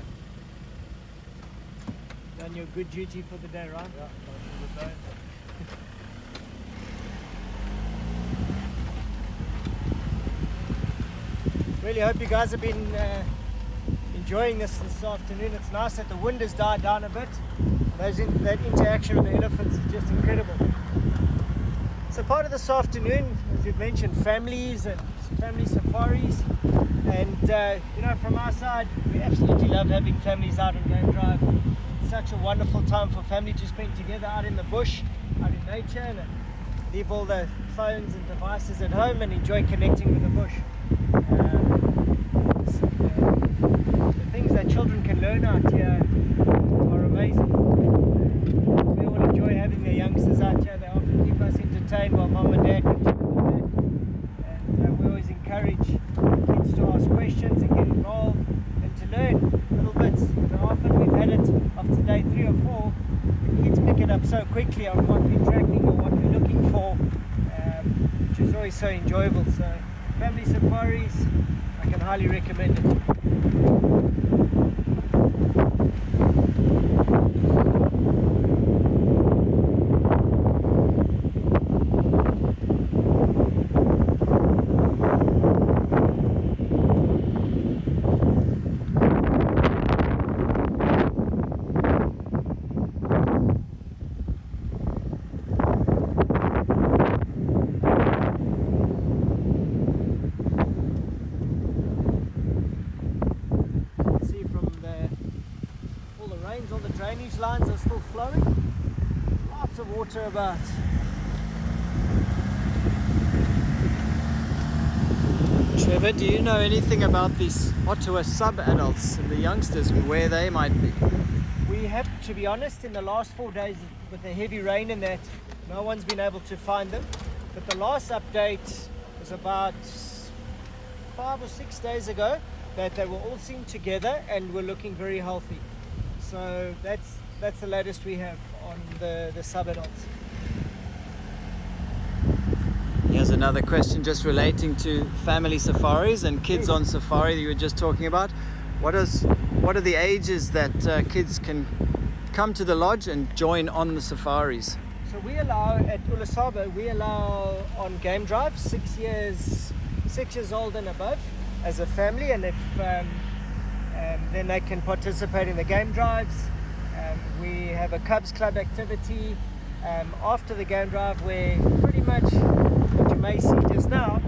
Done your good duty for the day, Rye. Yeah, for the day. Really hope you guys have been enjoying this afternoon. It's nice that the wind has died down a bit. That interaction with the elephants is just incredible. So part of this afternoon, as you've mentioned, families and family safaris, and you know, from our side, we absolutely love having families out on game drive. It's such a wonderful time for family to spend together out in the bush, out in nature, and leave all the phones and devices at home and enjoy connecting with the bush. The things that children can learn out here are amazing. We all enjoy having the youngsters out here. They often keep us entertained while mom and dad continue with that. And we always encourage kids to ask questions and get involved and to learn little bits. And often we've had it after day 3 or 4, the kids pick it up so quickly on what we're tracking or what we're looking for, which is always so enjoyable. So family safaris, I can highly recommend it. All the drainage lines are still flowing. Lots of water about. Trevor, do you know anything about these Ottawa sub-adults and the youngsters and where they might be? We have, to be honest, in the last 4 days with the heavy rain and that, no one's been able to find them. But the last update was about 5 or 6 days ago that they were all seen together and were looking very healthy. So that's the latest we have on the sub-adults. Here's another question just relating to family safaris and kids on safari that you were just talking about. What are the ages that kids can come to the lodge and join on the safaris? So we allow at Ulusaba, we allow on game drive 6 years old and above as a family, and if then they can participate in the game drives. We have a Cubs Club activity after the game drive where pretty much what you may see just now,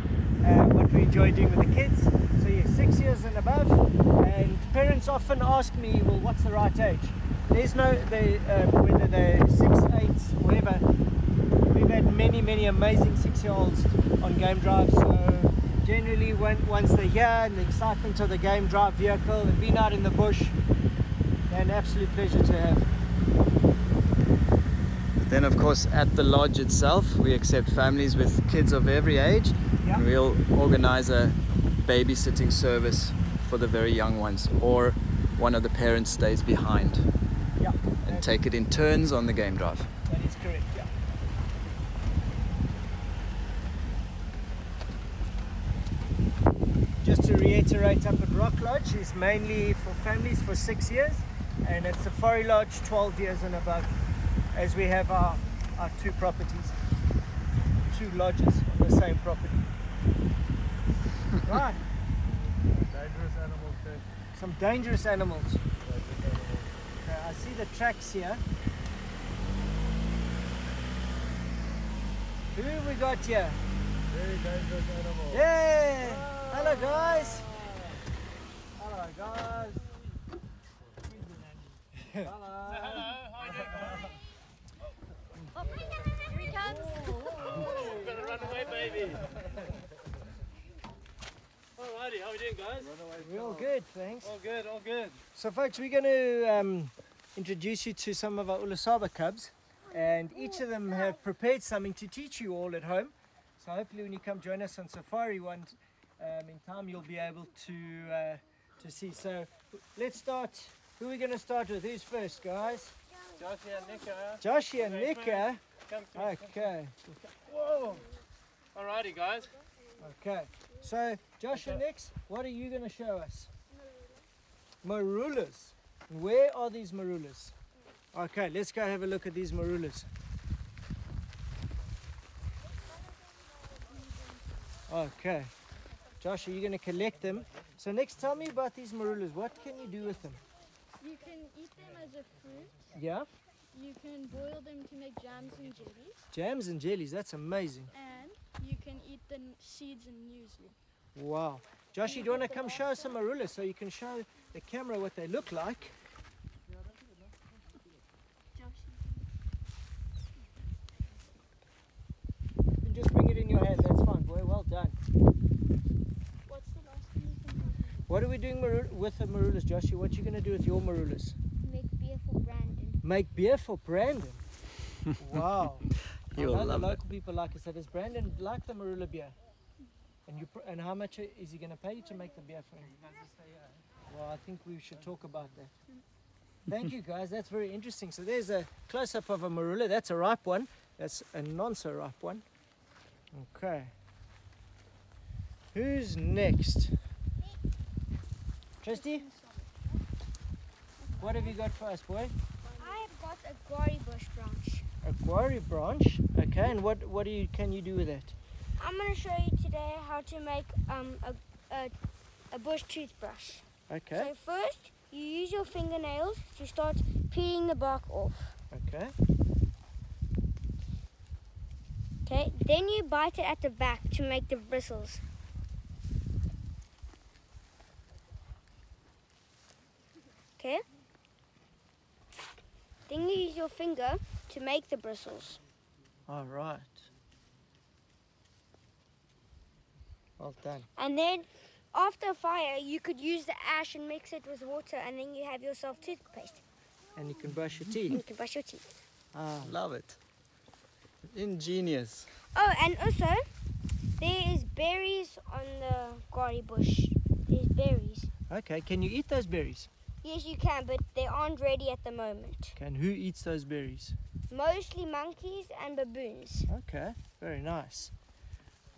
what we enjoy doing with the kids. So yeah, 6 years and above, and parents often ask me, well, what's the right age? There's no, whether they're 6, 8, whatever. We've had many amazing 6-year-olds on game drive, so generally once they're here and the excitement of the game drive vehicle and being out in the bush, they're an absolute pleasure to have. Then of course at the lodge itself we accept families with kids of every age. Yeah. And we'll organize a babysitting service for the very young ones, or one of the parents stays behind Yeah, and take it in turns on the game drive. that is correct, yeah. Just to reiterate, up at Rock Lodge is mainly for families for 6 years, and at Safari Lodge 12 years and above, as we have our 2 properties, 2 lodges on the same property. Right, Dangerous animals there. some dangerous animals. Okay, I see the tracks here. Who have we got here? Very dangerous animals. Yeah! Hello guys! Hello guys! Here he comes. Gonna run away, baby. Alrighty, how we doing, guys? We're all good, thanks. All good, all good. So folks, we're going to introduce you to some of our Ulusaba cubs, and each of them have prepared something to teach you all at home. So hopefully when you come join us on Safari one in time, you'll be able to see. So let's start. Who are we going to start with? Who's first, guys? Joshua and Nika. Joshie and Nika. Come to me. Okay. Whoa! Alrighty, guys. Okay. So Josh and Nix, what are you going to show us? Marulas. Where are these marulas? Okay, let's go have a look at these marulas. Okay. Josh, are you going to collect them? So next, tell me about these marulas. What can you do with them? You can eat them as a fruit. Yeah? You can boil them to make jams and jellies. Jams and jellies. That's amazing. And you can eat the seeds and muesli. Wow. Josh, do you want to come show us some marulas so you can show the camera what they look like? You can just bring it in your hand. That's fine, boy. Well done. What's the last thing you can do? What are we doing with the marulas, Joshie? What are you going to do with your marulas? Make beer for Brandon. Make beer for Brandon. Wow. He'll I know the love local people like us. So does Brandon like the marula beer? And how much is he going to pay you to make the beer for him? Well, I think we should talk about that. Thank you, guys. That's very interesting. So there's a close-up of a marula. That's a ripe one. That's a non-so-ripe one. Okay. Who's next? Tristy? What have you got for us, boy? I've got a guari bush branch. A guari branch. Okay, and what can you do with it? I'm going to show you today how to make a bush toothbrush. Okay. So first, you use your fingernails to start peeling the bark off. Okay. Okay, then you bite it at the back to make the bristles. Okay. Then you use your finger to make the bristles. All right. Well done. And then after a fire, you could use the ash and mix it with water, and then you have yourself toothpaste. And you can brush your And teeth. you can brush your teeth. Ah, Love it. Ingenious. Oh, and also, there is berries on the guari bush. There's berries. okay. Can you eat those berries? Yes, you can, but they aren't ready at the moment. Okay, and who eats those berries? Mostly monkeys and baboons. Okay, very nice.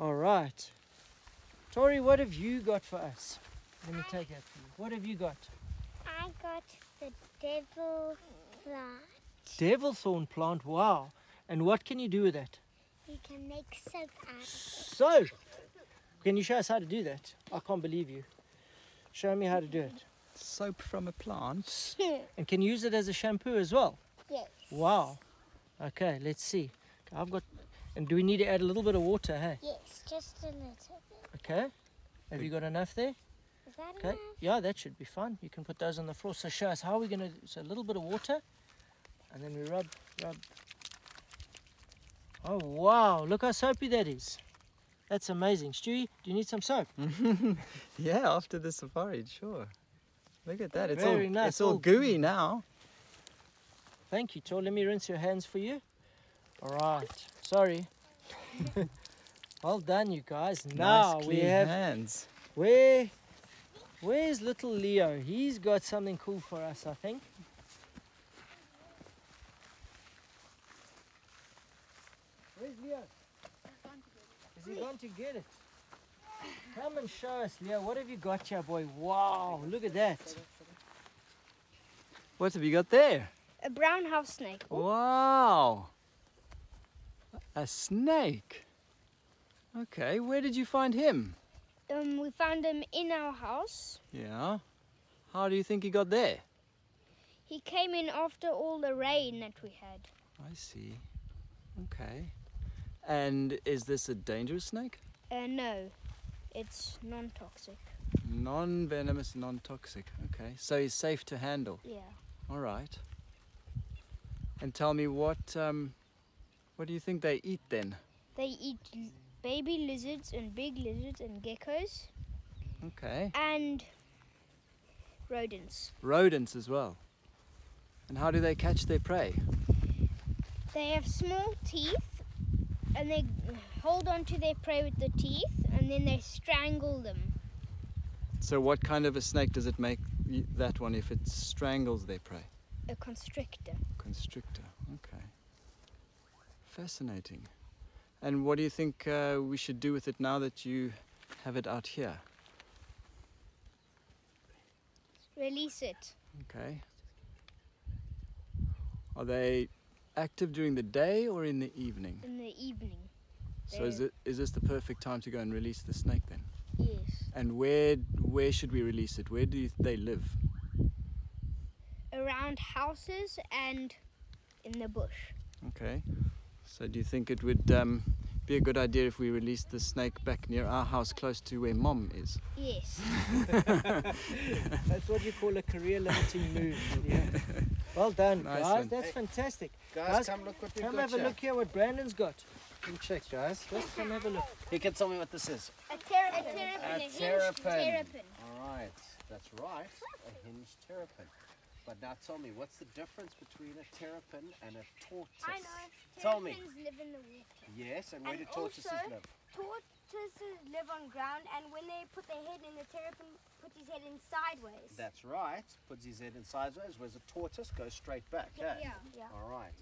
All right. Tori, what have you got for us? Let me take that for you. What have you got? I got the devil plant. Devil thorn plant, wow. And what can you do with that? You can make soap out of it. Soap! Can you show us how to do that? I can't believe you. Show me how to do it. Soap from a plant. And can you use it as a shampoo as well? Yes. Wow. Okay, let's see. I've got, and do we need to add a little bit of water, hey? Yes, just a little bit. Okay. Have you got enough there? Is that Okay. enough? Yeah, that should be fine. You can put those on the floor. So show us how we're going to, so a little bit of water. And then we rub. Oh, wow. Look how soapy that is. That's amazing. Stewie, do you need some soap? Yeah, after the safari, sure. Look at that. It's Very all nice. It's all gooey now. Thank you, Tor. Let me rinse your hands for you. All right. Sorry. Well done, you guys. Now Nice, we clean have. hands. Where's little Leo? He's got something cool for us, I think. Where's Leo? Is he going to get it? Come and show us, Leo. What have you got here, boy? Wow, look at that. What have you got there? A brown house snake. Wow. A snake. Okay, where did you find him? We found him in our house. Yeah. How do you think he got there? He came in after all the rain that we had. I see. Okay. And is this a dangerous snake? No, it's non-toxic. Non-venomous, non-toxic. Okay. So he's safe to handle. Yeah. All right. And tell me what do you think they eat then? They eat baby lizards and big lizards and geckos Okay. and rodents. Rodents as well. And how do they catch their prey? They have small teeth and they hold on to their prey with the teeth and then they strangle them. So what kind of a snake does it make that one if it strangles their prey? A constrictor. Constrictor. Okay. Fascinating. And what do you think we should do with it now that you have it out here? Release it. Okay. Are they active during the day or in the evening? In the evening. So is this the perfect time to go and release the snake then? Yes. And where should we release it? Where do they live? Around houses and in the bush. Okay. So do you think it would be a good idea if we released the snake back near our house, close to where Mom is? Yes. That's what you call a career limiting move. Yeah. Well done, Nice guys. one. That's fantastic. Guys, come look what we've Come got have a here. look here what Brandon's got. Come check, guys. Just come have a look. You can tell me what this is. A terrapin. A hinged terrapin. terrapin. All right, that's right, a hinged terrapin. But now tell me, what's the difference between a terrapin and a tortoise? I know. Tell me. Terrapins live in the water. Yes, and where And do tortoises also- live? Tortoises live on ground, and when they put their head in, the terrapin puts his head in sideways. That's right, puts his head in sideways, whereas a tortoise goes straight back. Yeah, eh? yeah. All right.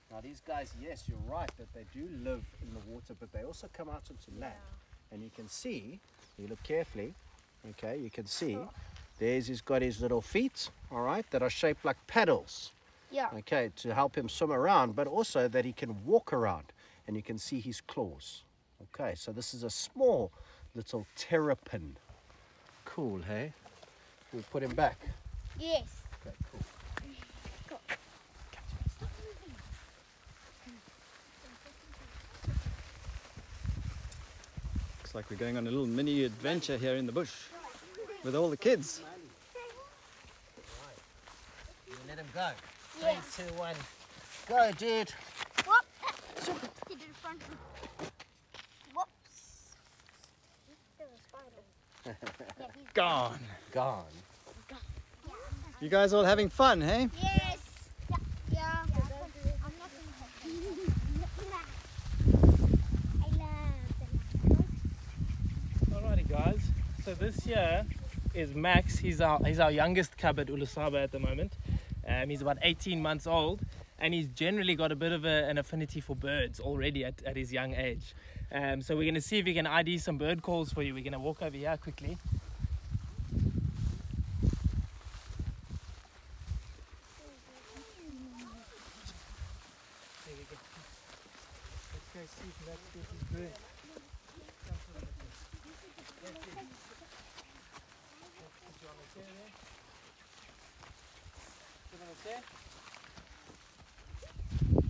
Now these guys, yes, you're right that they do live in the water, but they also come out onto land. And you can see, you look carefully, okay, you can see, he's got his little feet, all right, that are shaped like paddles, Yeah. okay, to help him swim around, but also that he can walk around, and you can see his claws. Okay, so this is a small little terrapin. Cool, hey? We'll put him back. Yes. Okay, cool. Looks like we're going on a little mini adventure here in the bush with all the kids. You let him go. Yeah. 3, 2, 1. Go, dude. Whoop. He did a front flip. Whoops. There's a spider. Yeah, he's Gone. Gone. You guys all having fun, hey? Yes. Yeah. I'm not going I love them. Alrighty guys, so this here is Max. He's our youngest cub at Ulusaba at the moment. He's about 18 months old, and he's generally got a bit of an affinity for birds already at his young age. So we're going to see if we can ID some bird calls for you. We're going to walk over here quickly. There we go. Let's go see if Max gets his bird.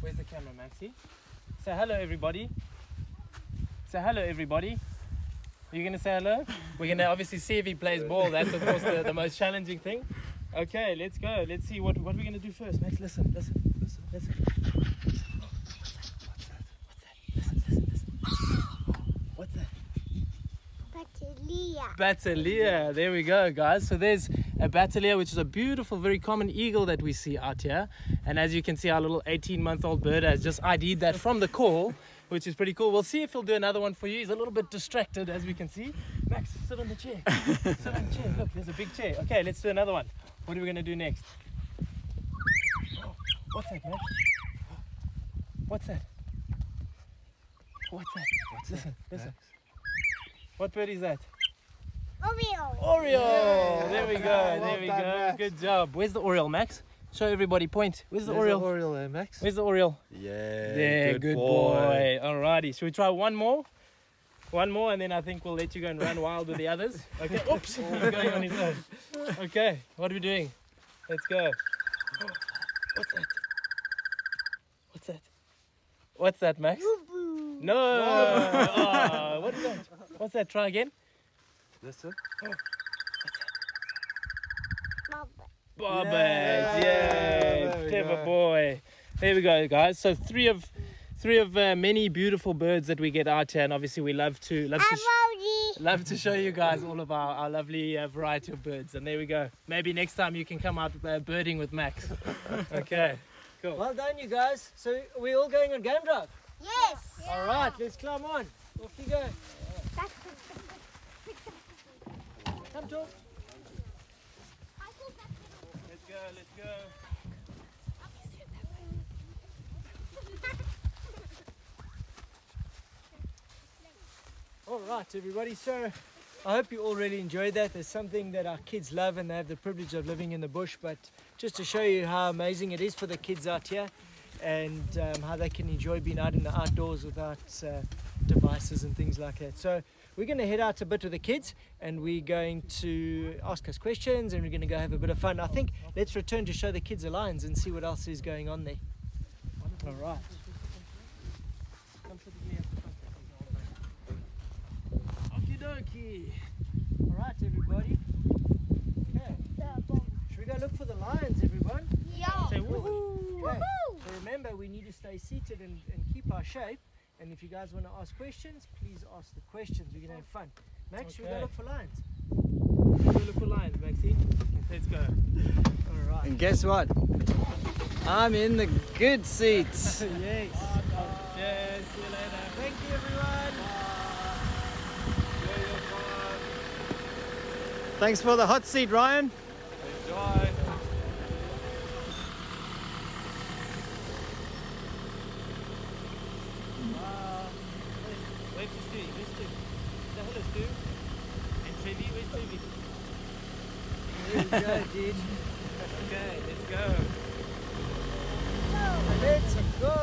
Where's the camera, Maxie? Say hello, everybody. Say hello, everybody. Are you going to say hello? We're going to obviously see if he plays ball. That's, of course, the most challenging thing. Okay, let's go. Let's see what we're going to do first. Max, listen. What's that? What's that? Batelia. There we go, guys. So there's a batelia, which is a beautiful, very common eagle that we see out here. And as you can see, our little 18-month-old bird has just ID'd that from the call, which is pretty cool. We'll see if he'll do another one for you. He's a little bit distracted, as we can see. Max, sit on the chair. Sit on the chair. Look, there's a big chair. Okay, let's do another one. What are we going to do next? What's that, Max? What's that? Listen. What bird is that? Oriole. There we go. Max. Good job. Where's the Oriole, Max? Show everybody. Point. Where's the Oriole? Oriole there, Max. Where's the Oriole? Yeah. There. Good boy. Alrighty. Should we try one more? One more, and then I think we'll let you go and run wild with the others. Okay. Oops. He's going on his own. Okay. What are we doing? Let's go. What's that, Max? No. Oh, what is that? What's that? Try again. Listen. Bobbit. Yay. Clever boy. There we go, guys. So three of many beautiful birds that we get out here, and obviously we love to show you guys all of our lovely variety of birds. And there we go. Maybe next time you can come out birding with Max. Okay. Cool. Well done, you guys. So we're all going on game drive. Yes. All right, let's climb on. Off you go. Come, Tom. Let's go. All right, everybody. So I hope you all really enjoyed that. There's something that our kids love, and they have the privilege of living in the bush. But just to show you how amazing it is for the kids out here, and how they can enjoy being out in the outdoors without devices and things like that. So we're going to head out a bit with the kids, and we're going to ask us questions, and we're going to go have a bit of fun. I think let's return to show the kids the lions and see what else is going on there. All right. Okie dokie. All right, everybody. Okay. Should we go look for the lions, everyone? Yeah. Say woohoo! Okay. So remember, we need to stay seated and keep our shape. And if you guys want to ask questions, please ask the questions. We're going to have fun. Max, should we go look for lions? Should we look for lions, Maxie? Let's go. All right. And guess what? I'm in the good seats. Yes. Cheers. See you later. Thank you, everyone. Enjoy your time. Thanks for the hot seat, Ryan. Enjoy. Where's Stu? Say hello, Stu. And Trevi, where's Trevi? There we go, dude. Okay, let's go. Let's go.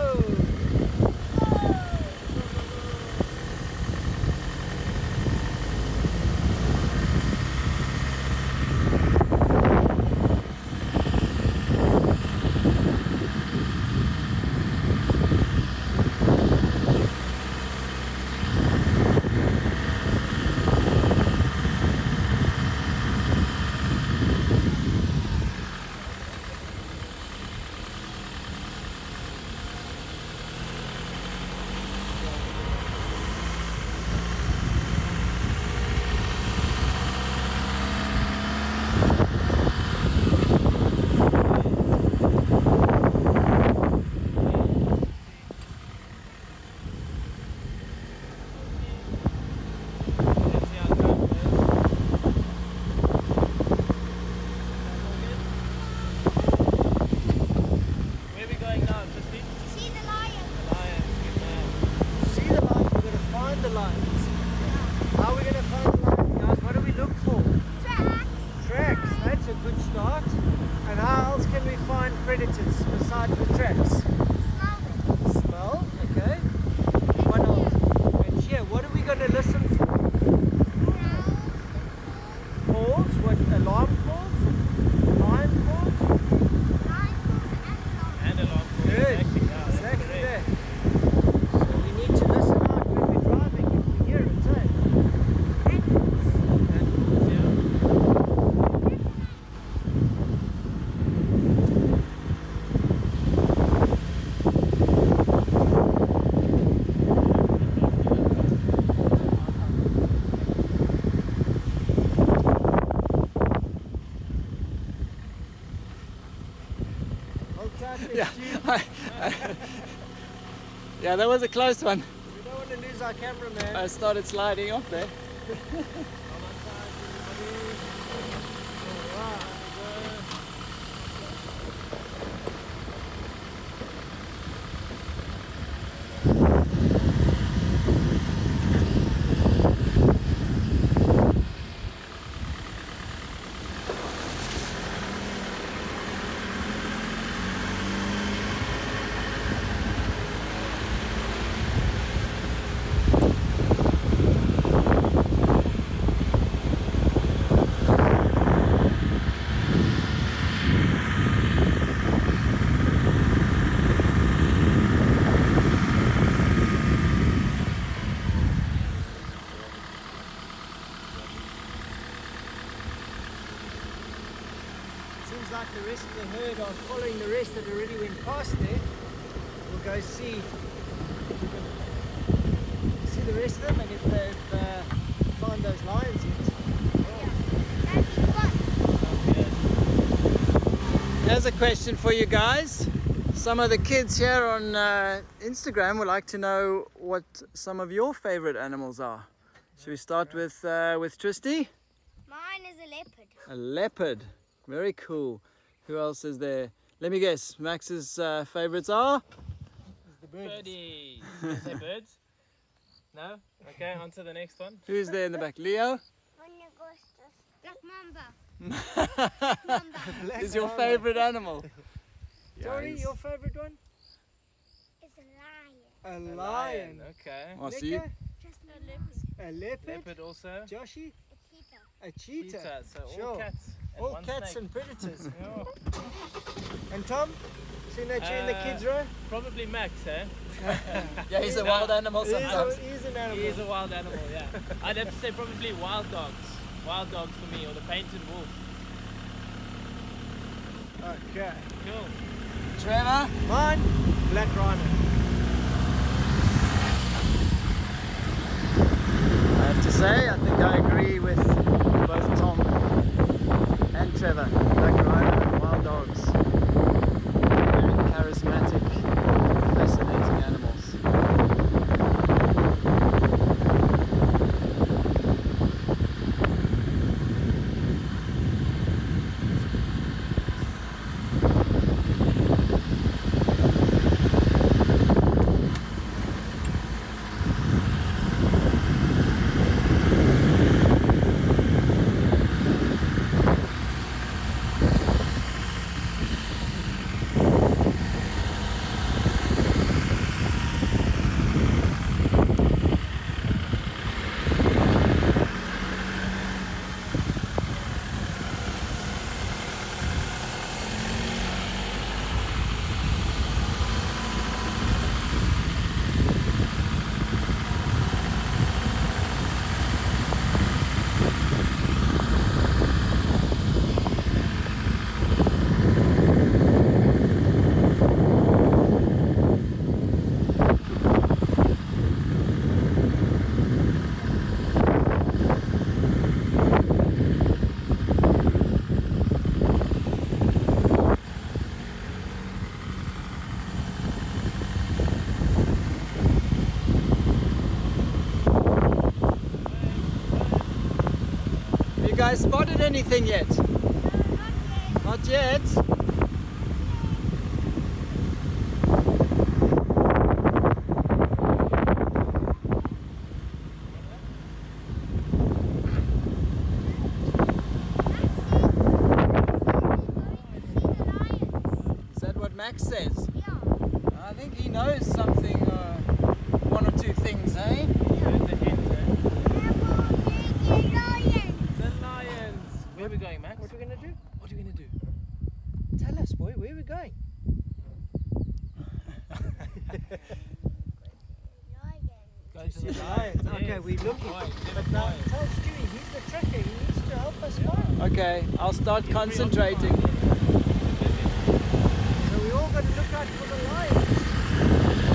out there, Yeah, Stu. yeah, that was a close one. We don't want to lose our cameraman. I started sliding off there. Seems like the rest of the herd are following the rest that already went past there. We'll go see the rest of them and if they've found those lions yet. Here's a question for you guys. Some of the kids here on Instagram would like to know what some of your favorite animals are. Should we start with Tristy? Mine is a leopard. A leopard. Very cool. Who else is there? Let me guess. Max's favorites are? The birds. Birdies. Is there birds? No? Okay, on to the next one. Who's there in the back? Leo? Black mamba. Black Is your mamba. favorite animal? Tori, he's- your favorite one? It's a lion. A lion. Okay. Oh, see? Nika? Just a leopard. A leopard. Leopard also. Joshi? A cheetah. A cheetah. Cheetah. So all Sure. cats. And All one cats snake. and predators. Yeah. And Tom? Seen that you in the kids' row? Probably Max, eh? Yeah, he's a wild animal sometimes. He's an animal. He is a wild animal, yeah. I'd have to say probably wild dogs. Wild dogs for me, or the painted wolf. Okay. Cool. Trevor? Mine? Black rhino. I have to say, I think I agree with both Tom and Trevor. Black rhino and wild dogs. Very charismatic, fascinating animals. You guys spotted anything yet? Not yet. Is that what Max says? Yeah. I think he knows something, one or two things, eh? The lions. Where are we going, Max? What are we going to do? What are we going to do? Tell us, boy, where are we going? Go to See the the lions. lions. Okay, Yes. we're looking. Right, But now, tell Stewie, he's the tracker. He needs to help us find. Okay, I'll start concentrating. So we all got to look out for the lions.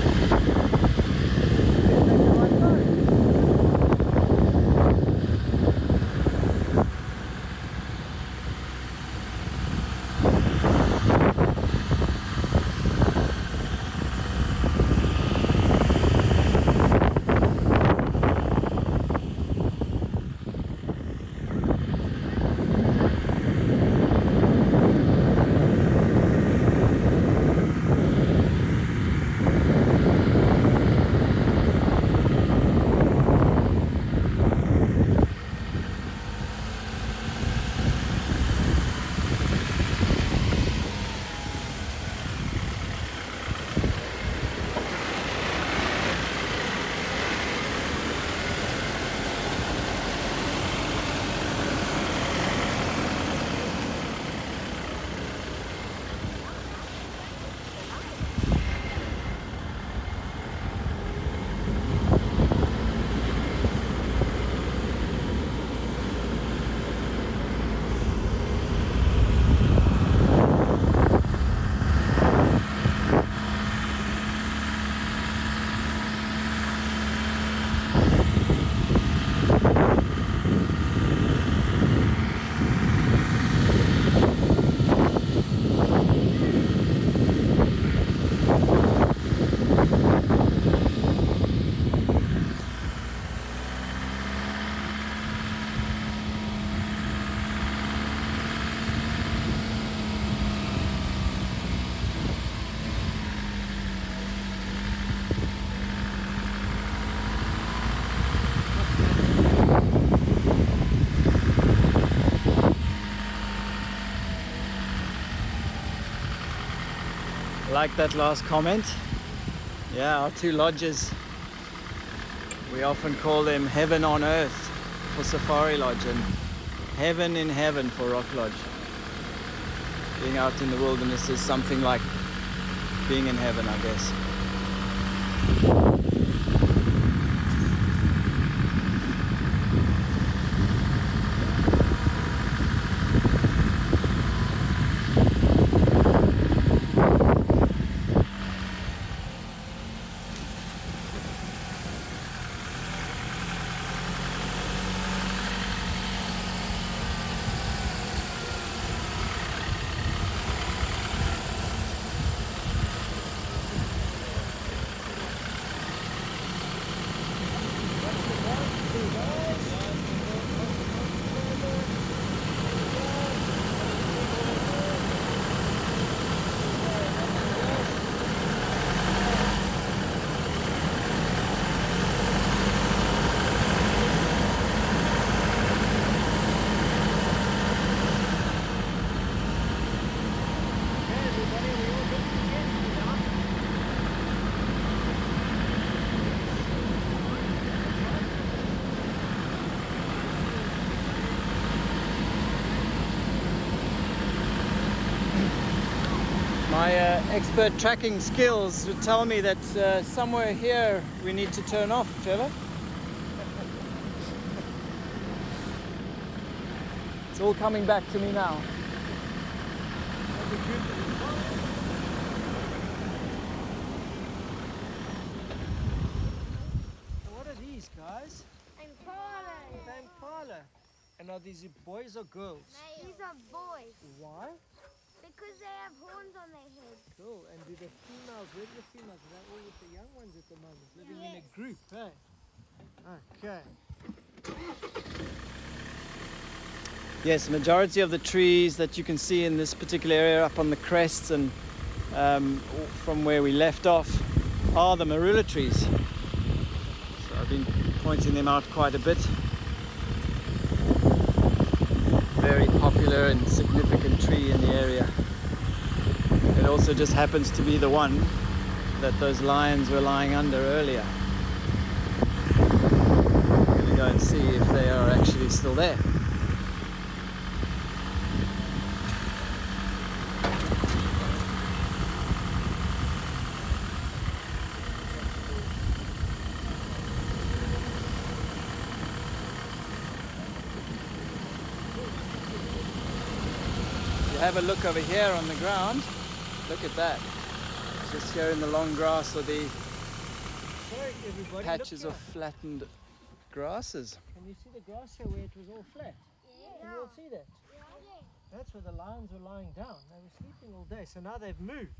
I like that last comment. Yeah, our two lodges, we often call them heaven on earth for Safari Lodge and heaven in heaven for Rock Lodge. Being out in the wilderness is something like being in heaven, I guess. My expert tracking skills would tell me that somewhere here we need to turn off, Trevor. It's all coming back to me now. What are these, guys? Impala. Impala. And are these boys or girls? These are boys Why? because they have horns on their head. Cool. And do the females, where are the females? Are they all with the young ones at the moment, living in a Yes. group, hey? Okay. Yes, the majority of the trees that you can see in this particular area up on the crests and from where we left off are the marula trees. So I've been pointing them out quite a bit. Very popular and significant tree in the area. It also just happens to be the one that those lions were lying under earlier. I'm going to go and see if they are actually still there. Have a look over here on the ground. Look at that. Just here in the long grass are the Sorry, everybody. patches look of flattened grasses. here. Can you see the grass here where it was all flat? Yeah. Can you all see that? That's where the lions were lying down. They were sleeping all day, so now they've moved.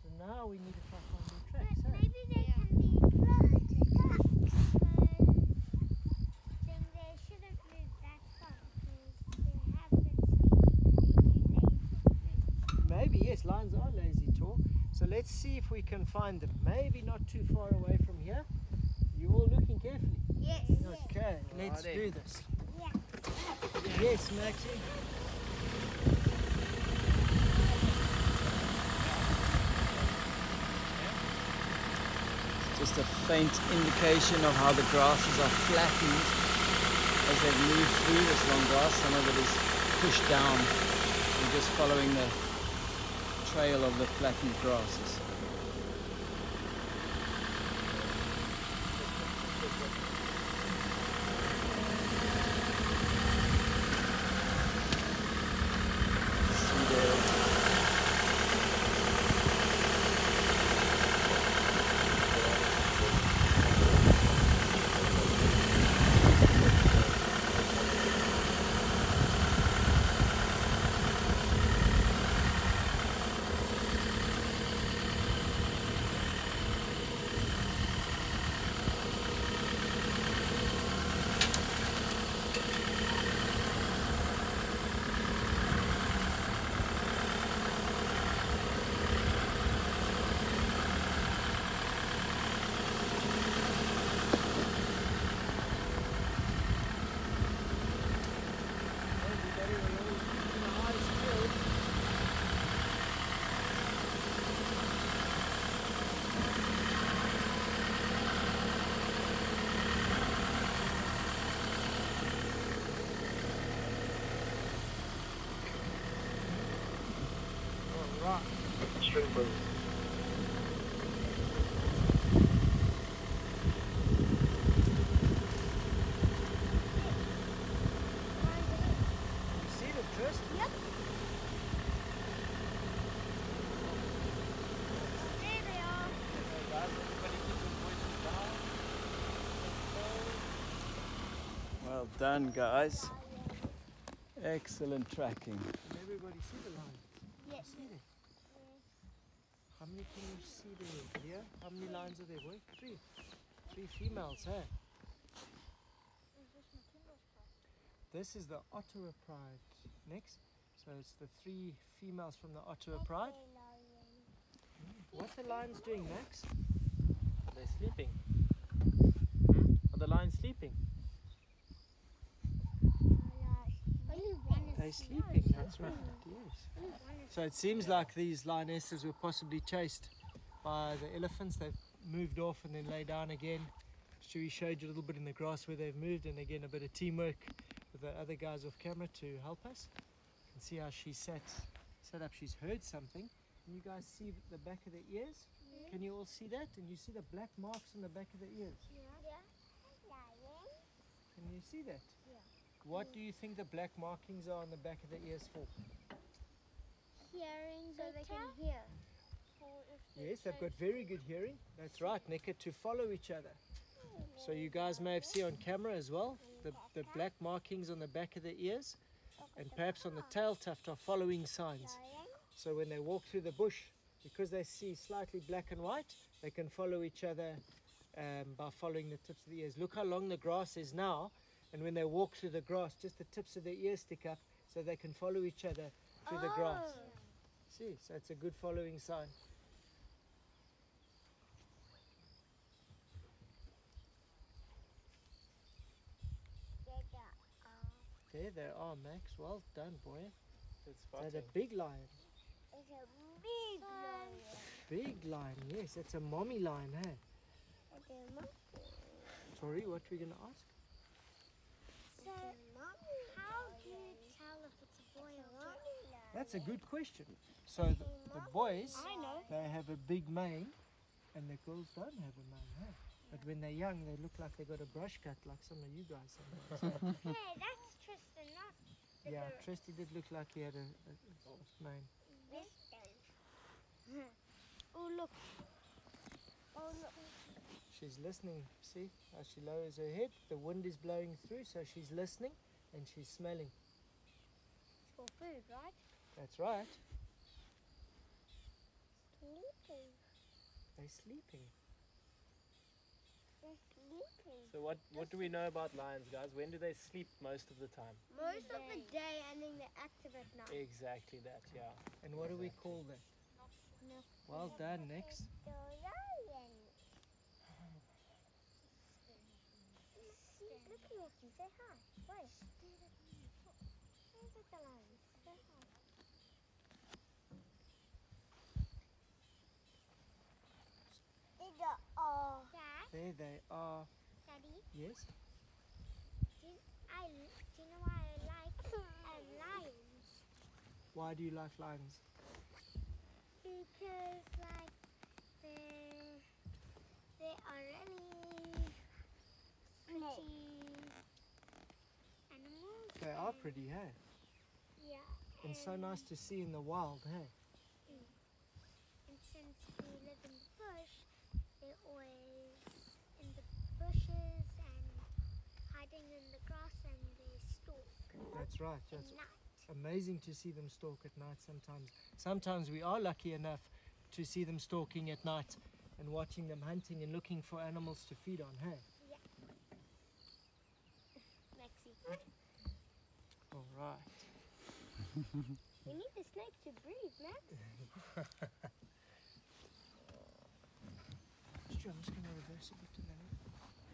So now we need to try to find their tracks. But Hey? maybe they can be ducks. Then they shouldn't move that far because they have been sleeping and they do lazy. Maybe, yes, lions are lazy, Tor. So let's see if we can find them. Maybe not too far away from here. You all looking carefully? Yes. Okay, let's Righty. do this. Yeah. Yes, Maxie. Just a faint indication of how the grasses are flattened as they've moved through this long grass. Some of it is pushed down. I'm just following the trail of the flattened grasses. See there. Right. String bull. You see them, Trist? Yep. There they are. Guys, everybody keep your voices down. Well done, guys. Excellent tracking. Can everybody see the lion? Yes. See them? How many can you see there, Leah? How many lions are there, boy? 3. 3 females, hey? This is the Ottawa Pride. Next. So it's the 3 females from the Ottawa Pride. What the lions doing, Max? They're sleeping. Are the lions sleeping? Only one is They're sleeping, that's right, yes. So it seems like these lionesses were possibly chased by the elephants. They've moved off and then lay down again. Stewie showed you a little bit in the grass where they've moved, and again a bit of teamwork with the other guys off camera to help us. You can see how she sat up. She's heard something. Can you guys see the back of the ears? Can you all see that? And you see the black marks on the back of the ears? Can you see that? Yeah. What do you think the black markings are on the back of the ears for? Hearing so they can hear. Yes, they've got very good hearing. That's right, Nika, to follow each other. So you guys may have seen on camera as well, the black markings on the back of the ears and perhaps on the tail tuft are following signs. So when they walk through the bush, because they see slightly black and white, they can follow each other by following the tips of the ears. Look how long the grass is now, and when they walk through the grass, just the tips of their ears stick up so they can follow each other through the grass. See, so it's a good following sign. There they are, Max. Well done, boy. It's That's a big lion. It's a big lion. Big lion, yes. That's a mommy lion, hey? Sorry, what were you going to ask? So, how do you tell if it's a boy or girl? That's a good question. So the boys, I know. they have a big mane, and the girls don't have a mane, hey? But when they're young, they look like they got a brush cut, like some of you guys sometimes. Hey, that's Tristan, not the Yeah, girl. Tristy did look like he had a mane. Oh, look. Oh, look. She's listening, see how she lowers her head? The wind is blowing through, so she's listening and she's smelling. It's for food, right? That's right, Sleeping. they're sleeping. They're sleeping. So what do we know about lions, guys? When do they sleep most of the time? Most of the day, and then they're active at night. Exactly that, yeah. And what do we call that? No. Well done, next. The lion. She's looking at you. Say hi. Wait. Where's the lion? Say hi. There they are. Daddy, Yes? do you know why I like lions? Why do you like lions? Because they are really pretty animals. They are pretty, hey? Yeah. And so nice to see in the wild, hey? And since we live in the bush, they're always in the bushes and hiding in the grass, and they stalk That's right. at That's night. amazing to see them stalk at night sometimes. Sometimes we are lucky enough to see them stalking at night and watching them hunting and looking for animals to feed on, hey? Maxie, All right. we need the snake to breathe, Max. Stu, I'm just going to reverse a bit to the left.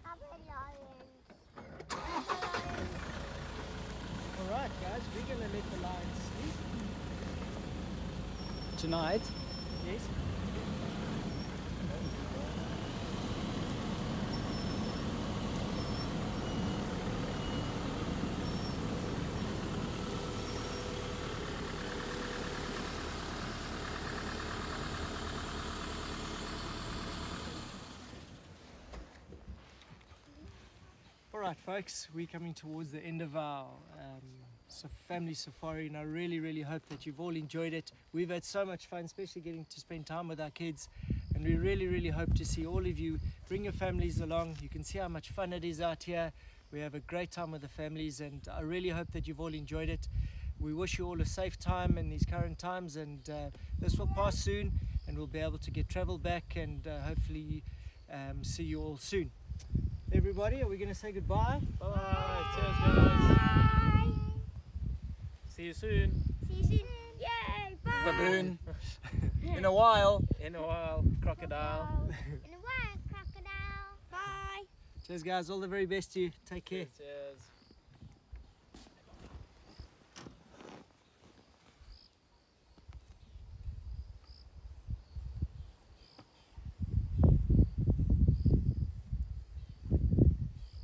Other lions. All right, guys, we're going to let the lions sleep. Tonight, Yes? Alright folks, we're coming towards the end of our family safari, and I really hope that you've all enjoyed it. We've had so much fun, especially getting to spend time with our kids, and we really hope to see all of you. Bring your families along. You can see how much fun it is out here. We have a great time with the families, and I really hope that you've all enjoyed it. We wish you all a safe time in these current times, and this will pass soon, and we'll be able to get travel back, and hopefully see you all soon. Everybody, are we going to say goodbye? Bye. Cheers, guys. Bye. See you soon. See you soon. Yay! Bye. Baboon. In a while. In a while. Crocodile. In a while, crocodile. Bye. Cheers guys, all the very best to you. Take care. Cheers.